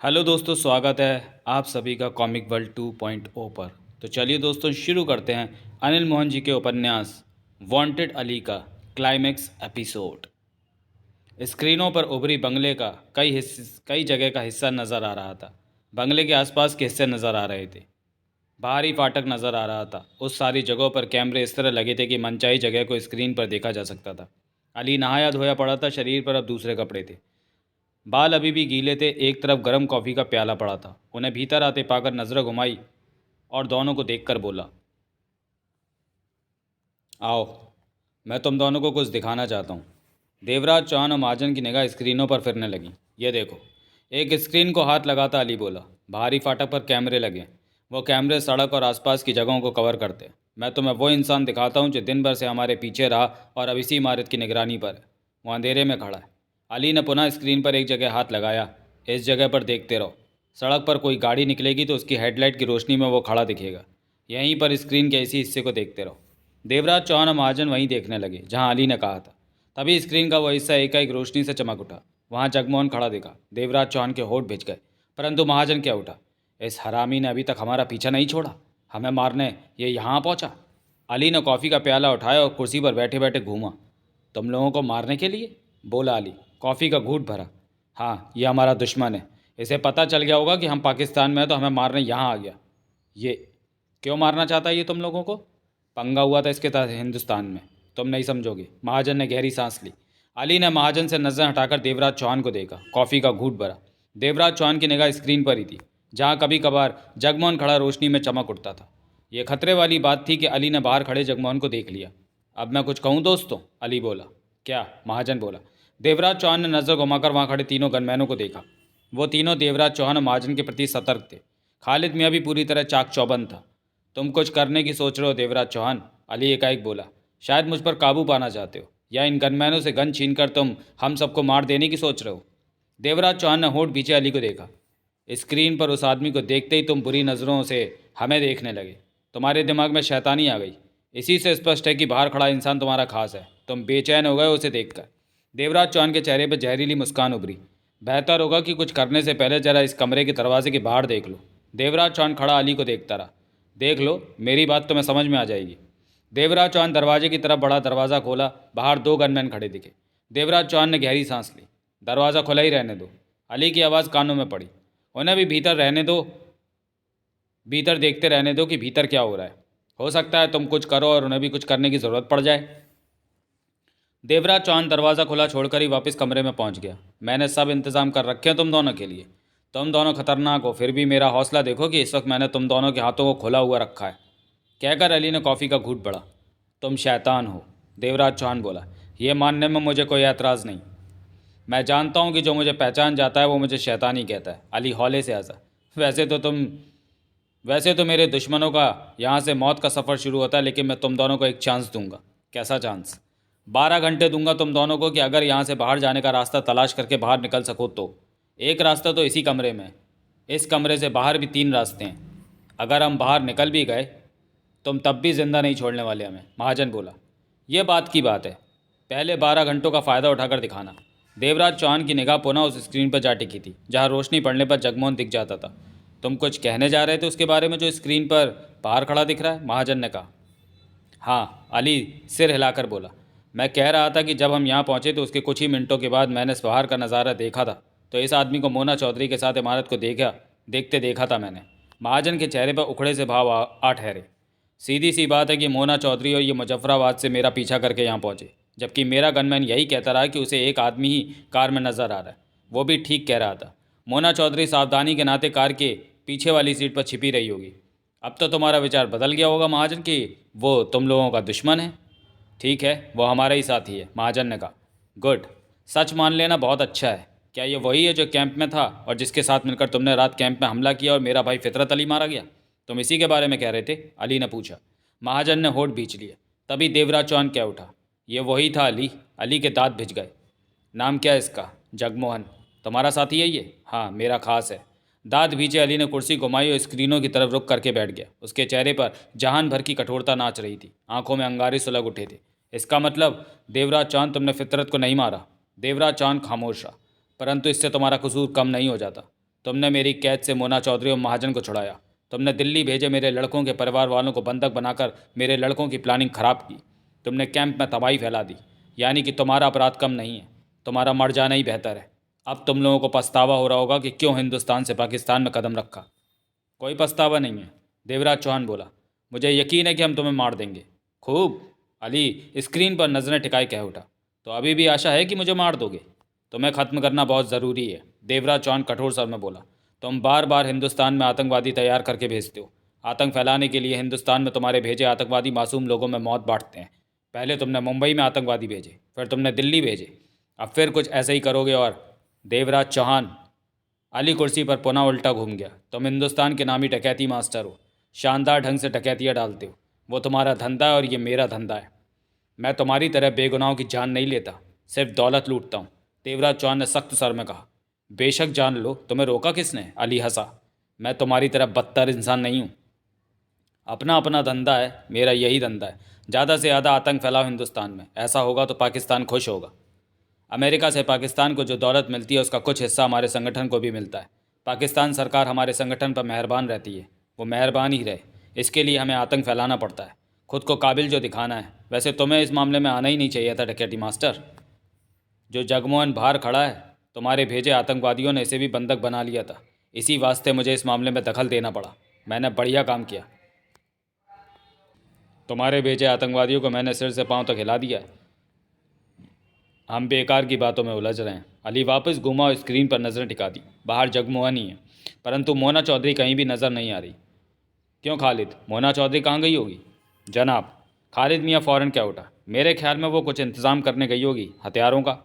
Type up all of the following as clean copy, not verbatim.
Hello दोस्तों, स्वागत है आप सभी का कॉमिक वर्ल्ड 2.0 पर। तो चलिए दोस्तों, शुरू करते हैं अनिल मोहन जी के उपन्यास वांटेड अली का क्लाइमेक्स एपिसोड। स्क्रीनों पर उभरी बंगले का कई जगह का हिस्सा नज़र आ रहा था। बंगले के आसपास के हिस्से नज़र आ रहे थे। बाहरी फाटक नज़र आ रहा था। उस सारी जगहों पर कैमरे इस तरह लगे थे कि मनचाही जगह को स्क्रीन पर देखा जा सकता था। अली नहाया धोया पड़ा था। शरीर पर अब दूसरे कपड़े थे। बाल अभी भी गीले थे। एक तरफ गर्म कॉफ़ी का प्याला पड़ा था। उन्हें भीतर आते पाकर नजरें घुमाई और दोनों को देखकर बोला, आओ, मैं तुम दोनों को कुछ दिखाना चाहता हूँ। देवराज चौहान और महाजन की निगाह स्क्रीनों पर फिरने लगी। ये देखो। एक स्क्रीन को हाथ लगाता अली बोला, बाहरी फाटक पर कैमरे लगे। वो कैमरे सड़क और आसपास की जगहों को कवर करते। मैं तुम्हें वो इंसान दिखाता हूँ जो दिन भर से हमारे पीछे रहा और अब इसी इमारत की निगरानी पर है। वो अंधेरे में खड़ा है। अली ने पुनः स्क्रीन पर एक जगह हाथ लगाया। इस जगह पर देखते रहो। सड़क पर कोई गाड़ी निकलेगी तो उसकी हेडलाइट की रोशनी में वो खड़ा दिखेगा। यहीं पर स्क्रीन के इसी हिस्से को देखते रहो। देवराज चौहान और महाजन वहीं देखने लगे जहां अली ने कहा था। तभी स्क्रीन का वो हिस्सा एकाएक रोशनी से चमक उठा। वहां जगमोहन खड़ा दिखा। देवराज चौहान के होठ भिज गए। परंतु महाजन क्या उठा, इस हरामी ने अभी तक हमारा पीछा नहीं छोड़ा। हमें मारने ये यहाँ पहुंचा। अली ने कॉफ़ी का प्याला उठाया और कुर्सी पर बैठे बैठे घूमा। तुम लोगों को मारने के लिए, बोला अली। कॉफ़ी का घूंट भरा। हाँ, ये हमारा दुश्मन है। इसे पता चल गया होगा कि हम पाकिस्तान में हैं तो हमें मारने यहाँ आ गया। ये क्यों मारना चाहता है ये तुम लोगों को? पंगा हुआ था इसके तहत हिंदुस्तान में। तुम नहीं समझोगे। महाजन ने गहरी सांस ली। अली ने महाजन से नजर हटाकर देवराज चौहान को देखा। कॉफ़ी का घूंट भरा। देवराज चौहान की निगाह स्क्रीन पर ही थी जहाँ कभी कभार जगमोहन खड़ा रोशनी में चमक उठता था। ये खतरे वाली बात थी कि अली ने बाहर खड़े जगमोहन को देख लिया। अब मैं कुछ कहूँ दोस्तों, अली बोला। क्या? महाजन बोला। देवराज चौहान ने नज़र घुमाकर वहाँ खड़े तीनों गनमैनों को देखा। वो तीनों देवराज चौहान और महाजन के प्रति सतर्क थे। खालिद मियाँ भी पूरी तरह चाक चौबंद था। तुम कुछ करने की सोच रहे हो देवराज चौहान, अली एकाएक बोला। शायद मुझ पर काबू पाना चाहते हो, या इन गनमैनों से गन छीनकर तुम हम सबको मार देने की सोच रहे हो। देवराज चौहान ने होठ पीछे अली को देखा। स्क्रीन पर उस आदमी को देखते ही तुम बुरी नज़रों से हमें देखने लगे। तुम्हारे दिमाग में शैतानी आ गई। इसी से स्पष्ट है कि बाहर खड़ा इंसान तुम्हारा खास है। तुम बेचैन हो गए उसे देखकर। देवराज चौहान के चेहरे पर जहरीली मुस्कान उभरी। बेहतर होगा कि कुछ करने से पहले जरा इस कमरे के दरवाजे के बाहर देख लो। देवराज चौहान खड़ा अली को देखता रहा। देख लो, मेरी बात तुम्हें समझ में आ जाएगी। देवराज चौहान दरवाजे की तरफ बड़ा। दरवाज़ा खोला। बाहर दो गनमैन खड़े दिखे। देवराज चौहान ने गहरी सांस ली। दरवाज़ा खुला ही रहने दो, अली की आवाज़ कानों में पड़ी। उन्हें भी भीतर रहने दो, भीतर देखते रहने दो कि भीतर क्या हो रहा है। हो सकता है तुम कुछ करो और उन्हें भी कुछ करने की ज़रूरत पड़ जाए। देवराज चौहान दरवाज़ा खुला छोड़कर ही वापस कमरे में पहुंच गया। मैंने सब इंतज़ाम कर रखे हैं तुम दोनों के लिए। तुम दोनों खतरनाक हो, फिर भी मेरा हौसला देखो कि इस वक्त मैंने तुम दोनों के हाथों को खुला हुआ रखा है, कहकर अली ने कॉफ़ी का घूंट बढ़ा। तुम शैतान हो, देवराज चौहान बोला। यह मानने में मुझे कोई एतराज़ नहीं। मैं जानता हूँ कि जो मुझे पहचान जाता है वो मुझे शैतान ही कहता है, अली हौले से हंसा। वैसे तो मेरे दुश्मनों का यहाँ से मौत का सफ़र शुरू होता है, लेकिन मैं तुम दोनों को एक चांस दूंगा। कैसा चांस? 12 घंटे दूंगा तुम दोनों को कि अगर यहाँ से बाहर जाने का रास्ता तलाश करके बाहर निकल सको तो। एक रास्ता तो इसी कमरे में है। इस कमरे से बाहर भी 3 रास्ते हैं। अगर हम बाहर निकल भी गए तुम तब भी जिंदा नहीं छोड़ने वाले हमें, महाजन बोला। यह बात की बात है। पहले 12 घंटों का फ़ायदा उठाकर दिखाना। देवराज चौहान की निगाह पुनः उस स्क्रीन पर जा टिकी थी जहाँ रोशनी पड़ने पर जगमोहन दिख जाता था। तुम कुछ कहने जा रहे थे उसके बारे में जो स्क्रीन पर बाहर खड़ा दिख रहा है, महाजन ने कहा। हाँ, अली सिर हिलाकर बोला। मैं कह रहा था कि जब हम यहाँ पहुँचे तो उसके कुछ ही मिनटों के बाद मैंने इस बाहर का नज़ारा देखा था। तो इस आदमी को मोना चौधरी के साथ इमारत को देखते देखा था मैंने। महाजन के चेहरे पर उखड़े से भाव आ ठहरे। सीधी सी बात है कि मोना चौधरी और ये मुजफ्फराबाद से मेरा पीछा करके यहाँ पहुँचे, जबकि मेरा गनमैन यही कहता रहा कि उसे एक आदमी ही कार में नज़र आ रहा है। वो भी ठीक कह रहा था। मोना चौधरी सावधानी के नाते कार के पीछे वाली सीट पर छिपी रही होगी। अब तो तुम्हारा विचार बदल गया होगा महाजन कि वो तुम लोगों का दुश्मन है। ठीक है, वो हमारा ही साथी है, महाजन ने कहा। गुड, सच मान लेना बहुत अच्छा है। क्या ये वही है जो कैंप में था और जिसके साथ मिलकर तुमने रात कैंप में हमला किया और मेरा भाई फितरत अली मारा गया? तुम इसी के बारे में कह रहे थे, अली ने पूछा। महाजन ने होठ भींच लिए। तभी देवराज चौहान कह उठा, ये वही था अली। अली के दांत भिज गए। नाम क्या है इसका? जगमोहन। तुम्हारा साथी है ये? हाँ, मेरा खास है। दांत भींचे अली ने कुर्सी घुमाई और स्क्रीनों की तरफ रुक करके बैठ गया। उसके चेहरे पर जहान भर की कठोरता नाच रही थी। आंखों में अंगारे सुलग उठे थे। इसका मतलब देवराज चौहान, तुमने फितरत को नहीं मारा? देवराज चौहान खामोश रहा। परंतु इससे तुम्हारा कसूर कम नहीं हो जाता। तुमने मेरी कैद से मोना चौधरी और महाजन को छुड़ाया। तुमने दिल्ली भेजे मेरे लड़कों के परिवार वालों को बंधक बनाकर मेरे लड़कों की प्लानिंग खराब की। तुमने कैंप में तबाही फैला दी। यानी कि तुम्हारा अपराध कम नहीं है, तुम्हारा मर जाना ही बेहतर है। अब तुम लोगों को पछतावा हो रहा होगा कि क्यों हिंदुस्तान से पाकिस्तान में कदम रखा। कोई पछतावा नहीं है, देवराज चौहान बोला। मुझे यकीन है कि हम तुम्हें मार देंगे। खूब, अली स्क्रीन पर नज़रें टिकाए कह उठा। तो अभी भी आशा है कि मुझे मार दोगे? तुम्हें ख़त्म करना बहुत ज़रूरी है, देवराज चौहान कठोर स्वर में बोला। तुम बार बार हिंदुस्तान में आतंकवादी तैयार करके भेजते हो। आतंक फैलाने के लिए हिंदुस्तान में तुम्हारे भेजे आतंकवादी मासूम लोगों में मौत बांटते हैं। पहले तुमने मुंबई में आतंकवादी भेजे, फिर तुमने दिल्ली भेजे, अब फिर कुछ ऐसे ही करोगे। और देवराज चौहान, अली कुर्सी पर पुनः उल्टा घूम गया। तुम हिंदुस्तान के नामी डकैती मास्टर हो, शानदार ढंग से डकैतियाँ डालते हो। वो तुम्हारा धंधा है और ये मेरा धंधा है। मैं तुम्हारी तरह बेगुनाहों की जान नहीं लेता, सिर्फ दौलत लूटता हूँ, देवराज चौहान ने सख्त स्वर में कहा। बेशक जान लो, तुम्हें रोका किसने? अली हंसा। मैं तुम्हारी तरह बदतर इंसान नहीं हूँ। अपना अपना धंधा है, मेरा यही धंधा है। ज़्यादा से ज़्यादा आतंक फैलाओ हिंदुस्तान में, ऐसा होगा तो पाकिस्तान खुश होगा। अमेरिका से पाकिस्तान को जो दौलत मिलती है उसका कुछ हिस्सा हमारे संगठन को भी मिलता है। पाकिस्तान सरकार हमारे संगठन पर मेहरबान रहती है, वो मेहरबान ही रहे। इसके लिए हमें आतंक फैलाना पड़ता है, खुद को काबिल जो दिखाना है। वैसे तुम्हें इस मामले में आना ही नहीं चाहिए था डकैती मास्टर। जो जगमोहन बाहर खड़ा है, तुम्हारे भेजे आतंकवादियों ने इसे भी बंधक बना लिया था। इसी वास्ते मुझे इस मामले में दखल देना पड़ा। मैंने बढ़िया काम किया। तुम्हारे भेजे आतंकवादियों को मैंने सिर से पांव तक हिला दिया। हम बेकार की बातों में उलझ रहे हैं। अली वापस घूमा और स्क्रीन पर नज़रें टिका दी। बाहर जगमोहन ही है, परंतु मोना चौधरी कहीं भी नज़र नहीं आ रही। क्यों खालिद, मोना चौधरी कहाँ गई होगी? जनाब, खालिद मियाँ फ़ौरन क्या उठा। मेरे ख्याल में वो कुछ इंतज़ाम करने गई होगी, हथियारों का।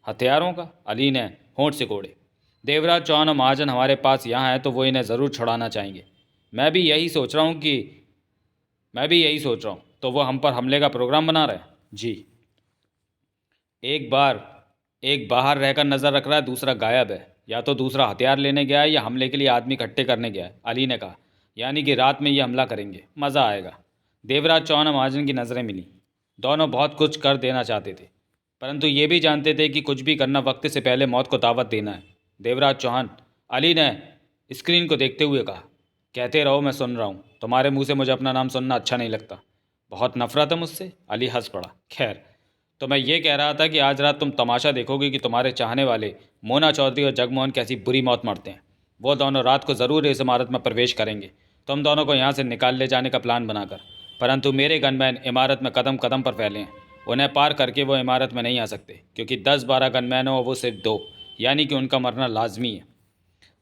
हथियारों का? अली ने होंठ सिकोड़े। देवराज चौहान और महाजन हमारे पास यहाँ है तो वो इन्हें ज़रूर छुड़ाना चाहेंगे। मैं भी यही सोच रहा हूँ। तो वो हम पर हमले का प्रोग्राम बना रहे हैं? जी। एक बाहर रहकर नज़र रख रहा है, दूसरा गायब है। या तो दूसरा हथियार लेने गया है या हमले के लिए आदमी इकट्ठे करने गया है, अली ने कहा। यानी कि रात में ये हमला करेंगे, मज़ा आएगा। देवराज चौहान और महाजन की नज़रें मिली। दोनों बहुत कुछ कर देना चाहते थे, परंतु ये भी जानते थे कि कुछ भी करना वक्त से पहले मौत को दावत देना है। देवराज चौहान, अली ने स्क्रीन को देखते हुए कहा। कहते रहो, मैं सुन रहा हूँ। तुम्हारे मुंह से मुझे अपना नाम सुनना अच्छा नहीं लगता। बहुत नफरत है मुझसे? अली हंस पड़ा। खैर, तो मैं ये कह रहा था कि आज रात तुम तमाशा देखोगे कि तुम्हारे चाहने वाले मोना चौधरी और जगमोहन कैसी बुरी मौत मरते हैं। वो दोनों रात को ज़रूर इस इमारत में प्रवेश करेंगे, तुम दोनों को यहाँ से निकाल ले जाने का प्लान बनाकर। परंतु मेरे गनमैन इमारत में कदम कदम पर फैले हैं। उन्हें पार करके वो इमारत में नहीं आ सकते, क्योंकि 10-12 गनमैन हो, वो सिर्फ 2, यानी कि उनका मरना लाजमी है।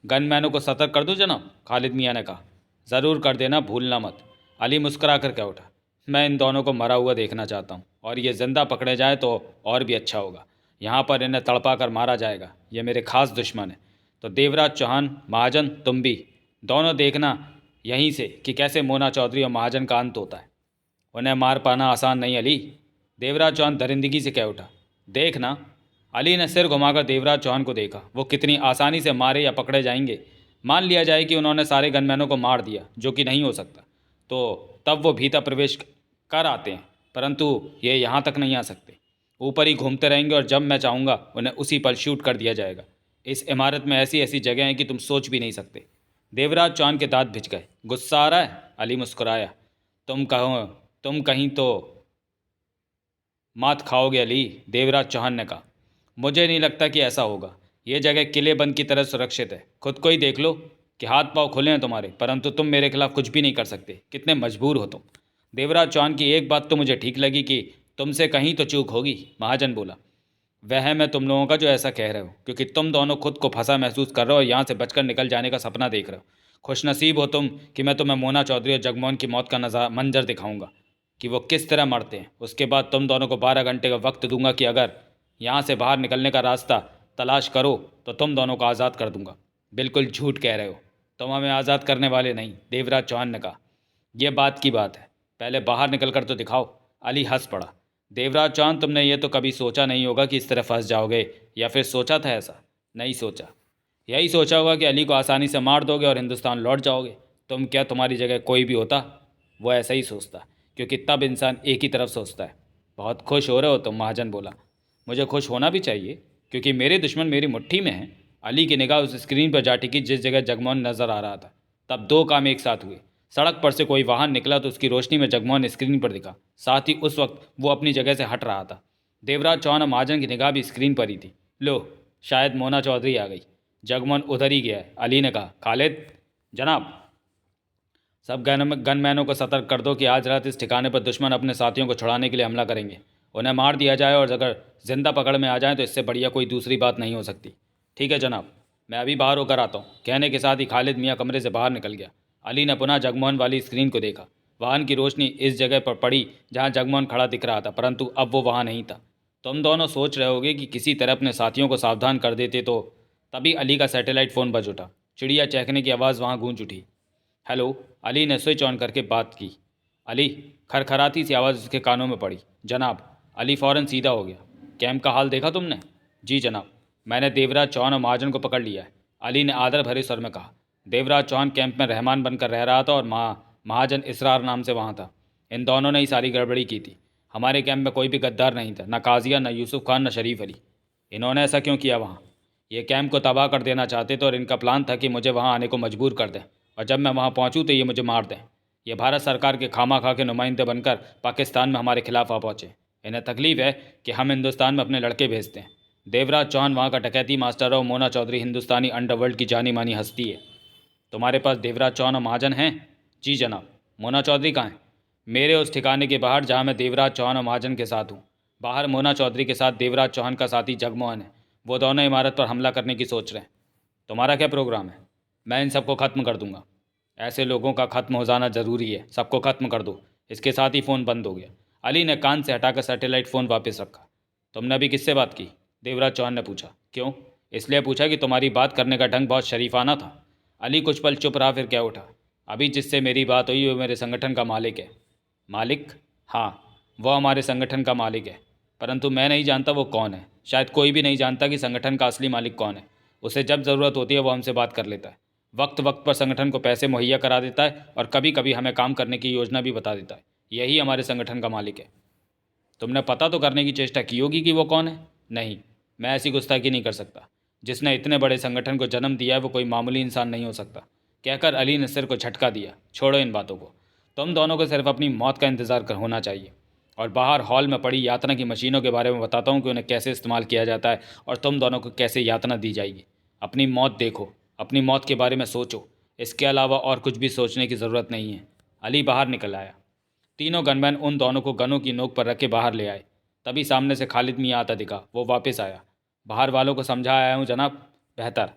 गनमैनों को सतर्क कर दूं जनाब? खालिद मियाँ ने कहा। ज़रूर कर देना, भूलना मत। अली मुस्करा कर क्या उठा। मैं इन दोनों को मरा हुआ देखना चाहता हूँ, और ये जिंदा पकड़े जाए तो और भी अच्छा होगा। यहाँ पर इन्हें तड़पा कर मारा जाएगा, ये मेरे खास दुश्मन है। तो देवराज चौहान, महाजन, तुम भी दोनों देखना यहीं से कि कैसे मोना चौधरी और महाजन का अंत होता है। उन्हें मार पाना आसान नहीं अली, देवराज चौहान दरिंदगी से कह उठा। देखना। अली ने सिर घुमाकर देवराज चौहान को देखा। वो कितनी आसानी से मारे या पकड़े जाएंगे? मान लिया जाए कि उन्होंने सारे गनमैनों को मार दिया, जो कि नहीं हो सकता, तो तब वो भीतर प्रवेश कर आते हैं, परंतु ये यहाँ तक नहीं आ सकते। ऊपर ही घूमते रहेंगे और जब मैं चाहूँगा उन्हें उसी पल शूट कर दिया जाएगा। इस इमारत में ऐसी ऐसी जगह हैं कि तुम सोच भी नहीं सकते। देवराज चौहान के दांत भिज गए। गुस्सा आ रहा है? अली मुस्कुराया। तुम कहीं तो मात खाओगे अली, देवराज चौहान ने कहा। मुझे नहीं लगता कि ऐसा होगा। ये जगह किले बंद की तरह सुरक्षित है। खुद को ही देख लो कि हाथ पांव खुले हैं तुम्हारे, परंतु तुम मेरे खिलाफ कुछ भी नहीं कर सकते। कितने मजबूर हो तुम। देवराज चौहान की एक बात तो मुझे ठीक लगी कि तुमसे कहीं तो चूक होगी, महाजन बोला। वह मैं तुम लोगों का जो ऐसा कह रहे हो, क्योंकि तुम दोनों खुद को फंसा महसूस कर रहे हो और यहाँ से बचकर निकल जाने का सपना देख रहे हो। खुशनसीब हो तुम कि मैं तुम्हें मोना चौधरी और जगमोहन की मौत का मंजर दिखाऊंगा कि वो किस तरह मरते हैं। उसके बाद तुम दोनों को 12 घंटे का वक्त दूंगा कि अगर यहाँ से बाहर निकलने का रास्ता तलाश करो तो तुम दोनों को आज़ाद कर दूंगा। बिल्कुल झूठ कह रहे हो, तुम हमें आज़ाद करने वाले नहीं, देवराज चौहान ने कहा। यह बात की बात है, पहले बाहर निकल कर तो दिखाओ। अली हंस पड़ा। देवराज चौहान, तुमने ये तो कभी सोचा नहीं होगा कि इस तरह फंस जाओगे, या फिर सोचा था ऐसा? नहीं सोचा। यही सोचा होगा कि अली को आसानी से मार दोगे और हिंदुस्तान लौट जाओगे। तुम क्या, तुम्हारी जगह कोई भी होता वो ऐसा ही सोचता, क्योंकि तब इंसान एक ही तरफ सोचता है। बहुत खुश हो रहे हो तुम, महाजन बोला। मुझे खुश होना भी चाहिए, क्योंकि मेरे दुश्मन मेरी मुट्ठी में हैं। अली की निगाह उस स्क्रीन पर जा टिकी जिस जगह जगमोहन नजर आ रहा था। तब दो काम एक साथ हुए। सड़क पर से कोई वाहन निकला तो उसकी रोशनी में जगमोहन स्क्रीन पर दिखा। साथ ही उस वक्त वो अपनी जगह से हट रहा था। देवराज चौहान और महाजन की निगाह भी स्क्रीन पर ही थी। लो, शायद मोना चौधरी आ गई। जगमोहन उधर ही गया है। अली ने कहा, खालिद। जनाब। सब गनमैनों को सतर्क कर दो कि आज रात इस ठिकाने पर दुश्मन अपने साथियों को छुड़ाने के लिए हमला करेंगे। उन्हें मार दिया जाए और अगर जिंदा पकड़ में आ जाए तो इससे बढ़िया कोई दूसरी बात नहीं हो सकती। ठीक है जनाब, मैं अभी बाहर होकर आता हूँ। कहने के साथ ही खालिद मियाँ कमरे से बाहर निकल गया। अली ने पुनः जगमोहन वाली स्क्रीन को देखा। वाहन की रोशनी इस जगह पर पड़ी जहाँ जगमोहन खड़ा दिख रहा था, परंतु अब वो वहाँ नहीं था। तुम दोनों सोच रहे होगे कि किसी तरह अपने साथियों को सावधान कर देते तो। तभी अली का सैटेलाइट फ़ोन बज उठा। चिड़िया चहकने की आवाज़ वहाँ गूंज उठी। हेलो। अली ने स्विच ऑन करके बात की। अली, खरखराती सी आवाज़ उसके कानों में पड़ी। जनाब। अली फ़ौरन सीधा हो गया। कैंप का हाल देखा तुमने? जी जनाब, मैंने देवराज चौहान और महाजन को पकड़ लिया है। अली ने आदर भरे स्वर में कहा। देवराज चौहान कैंप में रहमान बनकर रह रहा था और महाजन इसरार नाम से वहाँ था। इन दोनों ने ही सारी गड़बड़ी की थी। हमारे कैंप में कोई भी गद्दार नहीं था, न काजिया, न यूसुफ खान, न शरीफ अली। इन्होंने ऐसा क्यों किया वहाँ? ये कैंप को तबाह कर देना चाहते थे और इनका प्लान था कि मुझे वहाँ आने को मजबूर कर दें, और जब मैं वहाँ पहुँचूँ तो ये मुझे मार दें। ये भारत सरकार के खामा के नुमाइंदे बनकर पाकिस्तान में हमारे खिलाफ आ पहुँचे। इन्हें तकलीफ है कि हम हिंदुस्तान में अपने लड़के भेजते हैं। देवराज चौहान वहाँ का डकैती मास्टर और मोना चौधरी हिंदुस्तानी अंडरवर्ल्ड की जानी मानी हस्ती है। तुम्हारे पास देवराज चौहान और महाजन हैं? जी जनाब। मोना चौधरी कहाँ हैं? मेरे उस ठिकाने के बाहर जहाँ मैं देवराज चौहान और महाजन के साथ हूँ। बाहर मोना चौधरी के साथ देवराज चौहान का साथी जगमोहन है। वो दोनों इमारत पर हमला करने की सोच रहे हैं। तुम्हारा क्या प्रोग्राम है? मैं इन सबको ख़त्म कर दूंगा। ऐसे लोगों का ख़त्म हो जाना ज़रूरी है। सबको ख़त्म कर दो। इसके साथ ही फ़ोन बंद हो गया। अली ने कान से हटाकर सैटेलाइट फ़ोन वापस रखा। तुमने अभी किससे बात की? देवराज चौहान ने पूछा। क्यों? इसलिए पूछा कि तुम्हारी बात करने का ढंग बहुत शरीफाना था। अली कुछ पल चुप रहा, फिर क्या उठा। अभी जिससे मेरी बात हुई वो मेरे संगठन का मालिक है। मालिक? हाँ, वह हमारे संगठन का मालिक है, परंतु मैं नहीं जानता वो कौन है। शायद कोई भी नहीं जानता कि संगठन का असली मालिक कौन है। उसे जब ज़रूरत होती है वो हमसे बात कर लेता है। वक्त वक्त पर संगठन को पैसे मुहैया करा देता है और कभी कभी हमें काम करने की योजना भी बता देता है। यही हमारे संगठन का मालिक है। तुमने पता तो करने की चेष्टा की होगी कि वो कौन है? नहीं, मैं ऐसी गुस्ताखी नहीं कर सकता। जिसने इतने बड़े संगठन को जन्म दिया है वो कोई मामूली इंसान नहीं हो सकता। कहकर अली ने सिर को झटका दिया। छोड़ो इन बातों को। तुम दोनों को सिर्फ अपनी मौत का इंतज़ार कर होना चाहिए। और बाहर हॉल में पड़ी यातना की मशीनों के बारे में बताता हूँ कि उन्हें कैसे इस्तेमाल किया जाता है और तुम दोनों को कैसे यातना दी जाएगी। अपनी मौत देखो, अपनी मौत के बारे में सोचो। इसके अलावा और कुछ भी सोचने की ज़रूरत नहीं है। अली बाहर निकल आया। तीनों गनमैन उन दोनों को गनों की नोक पर रख के बाहर ले आए। तभी सामने से खालिद मियाँ आता दिखा। वो वापस आया। बाहर वालों को समझा आया हूँ जनाब। बेहतर।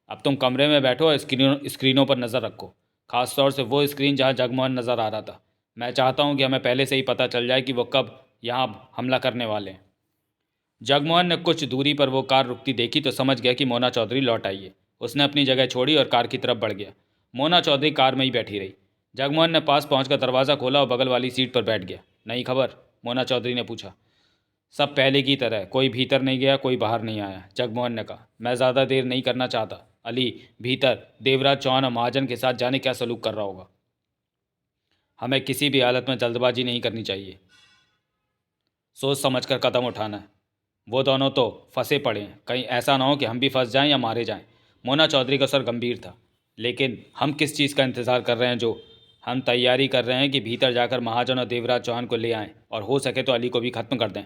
अब तुम कमरे में बैठो और स्क्रीनों पर नज़र रखो, खास तौर से वो स्क्रीन जहाँ जगमोहन नज़र आ रहा था। मैं चाहता हूँ कि हमें पहले से ही पता चल जाए कि वो कब यहाँ हमला करने वाले हैं। जगमोहन ने कुछ दूरी पर वो कार रुकती देखी तो समझ गया कि मोना चौधरी लौट आई है। उसने अपनी जगह छोड़ी और कार की तरफ बढ़ गया। मोना चौधरी कार में ही बैठी रही। जगमोहन ने पास पहुंचकर दरवाज़ा खोला और बगल वाली सीट पर बैठ गया। नई खबर? मोना चौधरी ने पूछा। सब पहले की तरह, कोई भीतर नहीं गया, कोई बाहर नहीं आया। जगमोहन ने कहा। मैं ज़्यादा देर नहीं करना चाहता। अली भीतर देवराज चौहान और महाजन के साथ जाने क्या सलूक कर रहा होगा। हमें किसी भी हालत में जल्दबाजी नहीं करनी चाहिए। सोच समझकर कदम उठाना है। वो दोनों तो फंसे पड़े हैं, कहीं ऐसा ना हो कि हम भी फंस जाएं या मारे जाएं। मोना चौधरी का सर गंभीर था। लेकिन हम किस चीज़ का इंतज़ार कर रहे हैं? जो हम तैयारी कर रहे हैं कि भीतर जाकर महाजन और देवराज चौहान को ले आएं और हो सके तो अली को भी ख़त्म कर दें।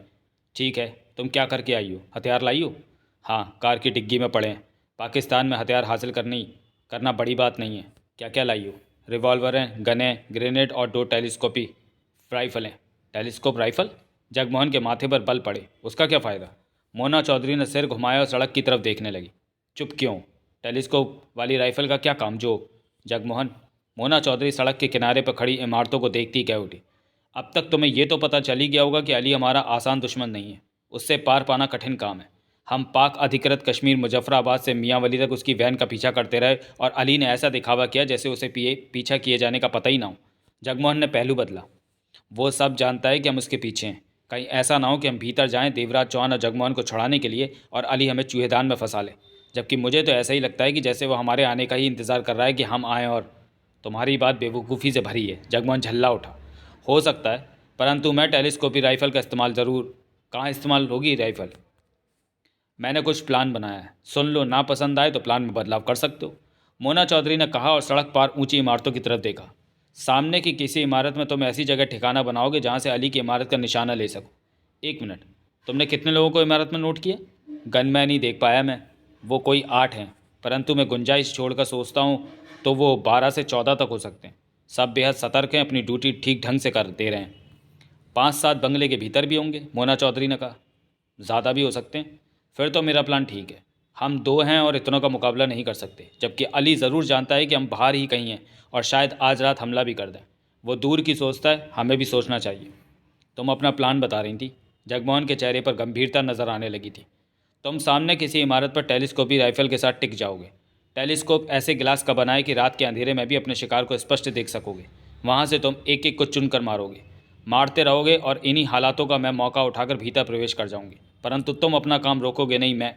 ठीक है, तुम क्या करके आई हो? हथियार लाई हो? हाँ, कार की डिग्गी में पड़े हैं। पाकिस्तान में हथियार हासिल करना बड़ी बात नहीं है। क्या क्या लाई हो? रिवॉल्वरें, गनें, ग्रेनेड और 2 टेलीस्कोपी राइफलें। Telescope rifle? जगमोहन के माथे पर बल पड़े। उसका क्या फ़ायदा? मोना चौधरी ने सिर घुमाया और सड़क की तरफ देखने लगी। चुप क्यों? टेलीस्कोप वाली राइफल का क्या काम? जो जगमोहन। मोना चौधरी सड़क के किनारे पर खड़ी इमारतों को देखती कह उठी। अब तक तुम्हें यह तो पता चल ही गया होगा कि अली हमारा आसान दुश्मन नहीं है। उससे पार पाना कठिन काम है। हम पाक अधिकृत कश्मीर मुजफ्फराबाद से मियाँ वली तक उसकी वैन का पीछा करते रहे और अली ने ऐसा दिखावा किया जैसे उसे पीछा किए जाने का पता ही ना हो। जगमोहन ने पहलू बदला। वो सब जानता है कि हम उसके पीछे हैं। कहीं ऐसा ना हो कि हम भीतर जाएं देवराज चौहान और जगमोहन को छुड़ाने के लिए और अली हमें चूहेदान में फंसा ले। जबकि मुझे तो ऐसा ही लगता है कि जैसे वो हमारे आने का ही इंतज़ार कर रहा है कि हम आएँ। और तुम्हारी बात बेवकूफ़ी से भरी है। जगमोहन झल्ला उठा। हो सकता है, परंतु मैं टेलीस्कोपी राइफ़ल का इस्तेमाल ज़रूर। कहाँ इस्तेमाल होगी राइफ़ल? मैंने कुछ प्लान बनाया है, सुन लो, ना पसंद आए तो प्लान में बदलाव कर सकते हो, मोना चौधरी ने कहा और सड़क पार ऊंची इमारतों की तरफ देखा। सामने की किसी इमारत में तुम ऐसी जगह ठिकाना बनाओगे जहां से अली की इमारत का निशाना ले सको। एक मिनट, तुमने कितने लोगों को इमारत में नोट किया? गनमैन ही देख पाया मैं, वो कोई 8 हैं, परंतु मैं गुंजाइश छोड़कर सोचता हूँ तो वो 12 से 14 तक हो सकते हैं। सब बेहद सतर्क हैं, अपनी ड्यूटी ठीक ढंग से कर दे रहे हैं। 5-7 बंगले के भीतर भी होंगे, मोना चौधरी ने कहा। ज़्यादा भी हो सकते हैं। फिर तो मेरा प्लान ठीक है, हम 2 हैं और इतनों का मुकाबला नहीं कर सकते, जबकि अली ज़रूर जानता है कि हम बाहर ही कहीं हैं और शायद आज रात हमला भी कर दें। वो दूर की सोचता है, हमें भी सोचना चाहिए। तुम अपना प्लान बता रही थी। जगमोहन के चेहरे पर गंभीरता नजर आने लगी थी। तुम सामने किसी इमारत पर टेलीस्कोपी राइफल के साथ टिक जाओगे। टेलीस्कोप ऐसे गिलास का बनाए कि रात के अंधेरे में भी अपने शिकार को स्पष्ट देख सकोगे। वहाँ से तुम एक एक को चुनकर मारोगे, मारते रहोगे और इन्हीं हालातों का मैं मौका उठाकर भीतर प्रवेश कर जाऊंगी। परंतु तुम अपना काम रोकोगे नहीं, मैं।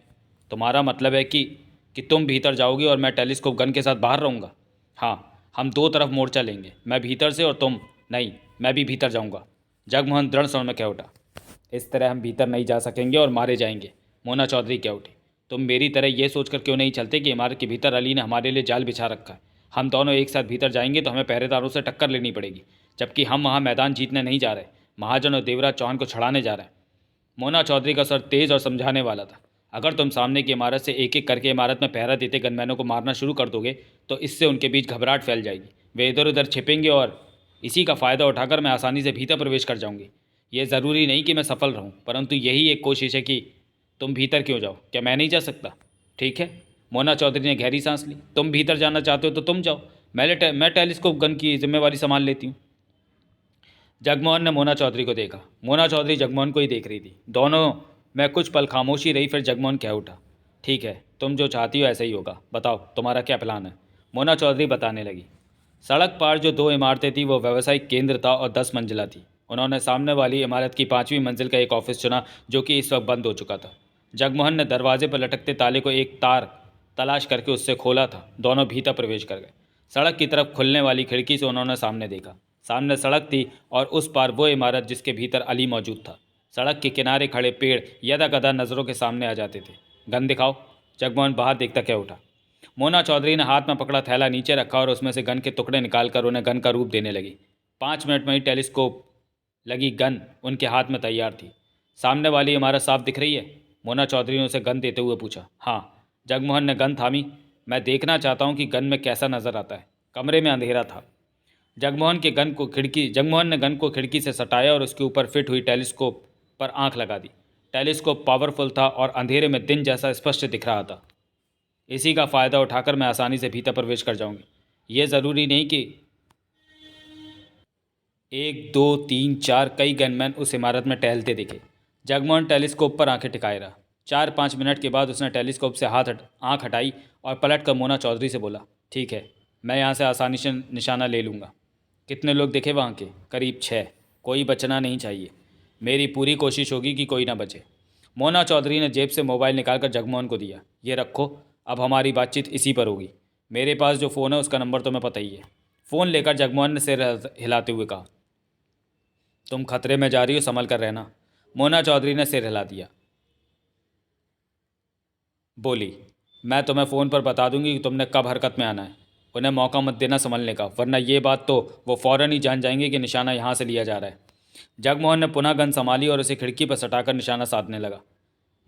तुम्हारा मतलब है कि तुम भीतर जाओगी और मैं टेलीस्कोप गन के साथ बाहर रहूँगा? हाँ, हम 2 तरफ मोर्चा लेंगे, मैं भीतर से और तुम। नहीं, मैं भी भीतर जाऊँगा, जगमोहन दृढ़ स्वर में कह उठा। इस तरह हम भीतर नहीं जा सकेंगे और मारे जाएंगे, मोना चौधरी कह उठी। तुम मेरी तरह ये सोचकर क्यों नहीं चलते कि इमारत के भीतर अली ने हमारे लिए जाल बिछा रखा है। हम दोनों एक साथ भीतर जाएंगे तो हमें पहरेदारों से टक्कर लेनी पड़ेगी, जबकि हम वहाँ मैदान जीतने नहीं जा रहे, महाजन और देवराज चौहान को छड़ाने जा रहे हैं। मोना चौधरी का स्वर तेज और समझाने वाला था। अगर तुम सामने की इमारत से एक एक करके इमारत में पहरा देते गनमैनों को मारना शुरू कर दोगे तो इससे उनके बीच घबराहट फैल जाएगी, वे इधर उधर छिपेंगे और इसी का फ़ायदा उठाकर मैं आसानी से भीतर प्रवेश कर जाऊंगी। ये ज़रूरी नहीं कि मैं सफल रहूं, परंतु यही एक कोशिश है कि तुम भीतर क्यों जाओ, क्या मैं नहीं जा सकता? ठीक है, मोना चौधरी ने गहरी सांस ली। तुम भीतर जाना चाहते हो तो तुम जाओ, मैं टेलीस्कोप गन की जिम्मेवारी संभाल लेती हूँ। जगमोहन ने मोना चौधरी को देखा। मोना चौधरी जगमोहन को ही देख रही थी। दोनों में कुछ पल खामोशी रही, फिर जगमोहन कह उठा, ठीक है, तुम जो चाहती हो ऐसा ही होगा, बताओ तुम्हारा क्या प्लान है? मोना चौधरी बताने लगी। सड़क पार जो 2 इमारतें थी वो व्यावसायिक केंद्र था और 10 मंजिला थी। उन्होंने सामने वाली इमारत की 5वीं मंजिल का एक ऑफिस चुना, जो कि इस वक्त बंद हो चुका था। जगमोहन ने दरवाजे पर लटकते ताले को एक तार तलाश करके उससे खोला था। दोनों भीतर प्रवेश कर गए। सड़क की तरफ खुलने वाली खिड़की से उन्होंने सामने देखा। सामने सड़क थी और उस पार वो इमारत जिसके भीतर अली मौजूद था। सड़क के किनारे खड़े पेड़ यदा कदा नज़रों के सामने आ जाते थे। गन दिखाओ, जगमोहन बाहर देखता कह उठा। मोना चौधरी ने हाथ में पकड़ा थैला नीचे रखा और उसमें से गन के टुकड़े निकालकर उन्हें गन का रूप देने लगी। 5 मिनट में ही टेलीस्कोप लगी गन उनके हाथ में तैयार थी। सामने वाली इमारत साफ दिख रही है? मोना चौधरी ने उसे गन देते हुए पूछा। हाँ, जगमोहन ने गन थामी। मैं देखना चाहता हूँ कि गन में कैसा नज़र आता है। कमरे में अंधेरा था। जगमोहन ने गन को खिड़की से सटाया और उसके ऊपर फिट हुई टेलीस्कोप पर आंख लगा दी। टेलीस्कोप पावरफुल था और अंधेरे में दिन जैसा स्पष्ट दिख रहा था। इसी का फ़ायदा उठाकर मैं आसानी से भीतर प्रवेश कर जाऊंगी। ये ज़रूरी नहीं कि 1 2 3 4 कई गनमैन उस इमारत में टहलते दिखे। जगमोहन टेलीस्कोप पर आंखें टिकाए रहा। 4-5 मिनट के बाद उसने टेलीस्कोप से आंख हटाई और पलट कर मोना चौधरी से बोला, ठीक है, मैं यहाँ से आसानी से निशाना ले लूँगा। कितने लोग दिखे वहाँ के? करीब 6। कोई बचना नहीं चाहिए। मेरी पूरी कोशिश होगी कि कोई ना बचे। मोना चौधरी ने जेब से मोबाइल निकालकर जगमोहन को दिया। ये रखो, अब हमारी बातचीत इसी पर होगी। मेरे पास जो फ़ोन है उसका नंबर तो मैं पता ही है। फ़ोन लेकर जगमोहन ने सिर हिलाते हुए कहा, तुम खतरे में जा रही हो, संभल कर रहना। मोना चौधरी ने सिर हिला दिया। बोली, मैं तुम्हें फ़ोन पर बता दूंगी कि तुमने कब हरकत में आना है। उन्हें मौका मत देना संभलने का, वरना ये बात तो वो फ़ौरन ही जान जाएंगे कि निशाना यहाँ से लिया जा रहा है। जगमोहन ने पुनः गन संभाली और उसे खिड़की पर सटाकर निशाना साधने लगा।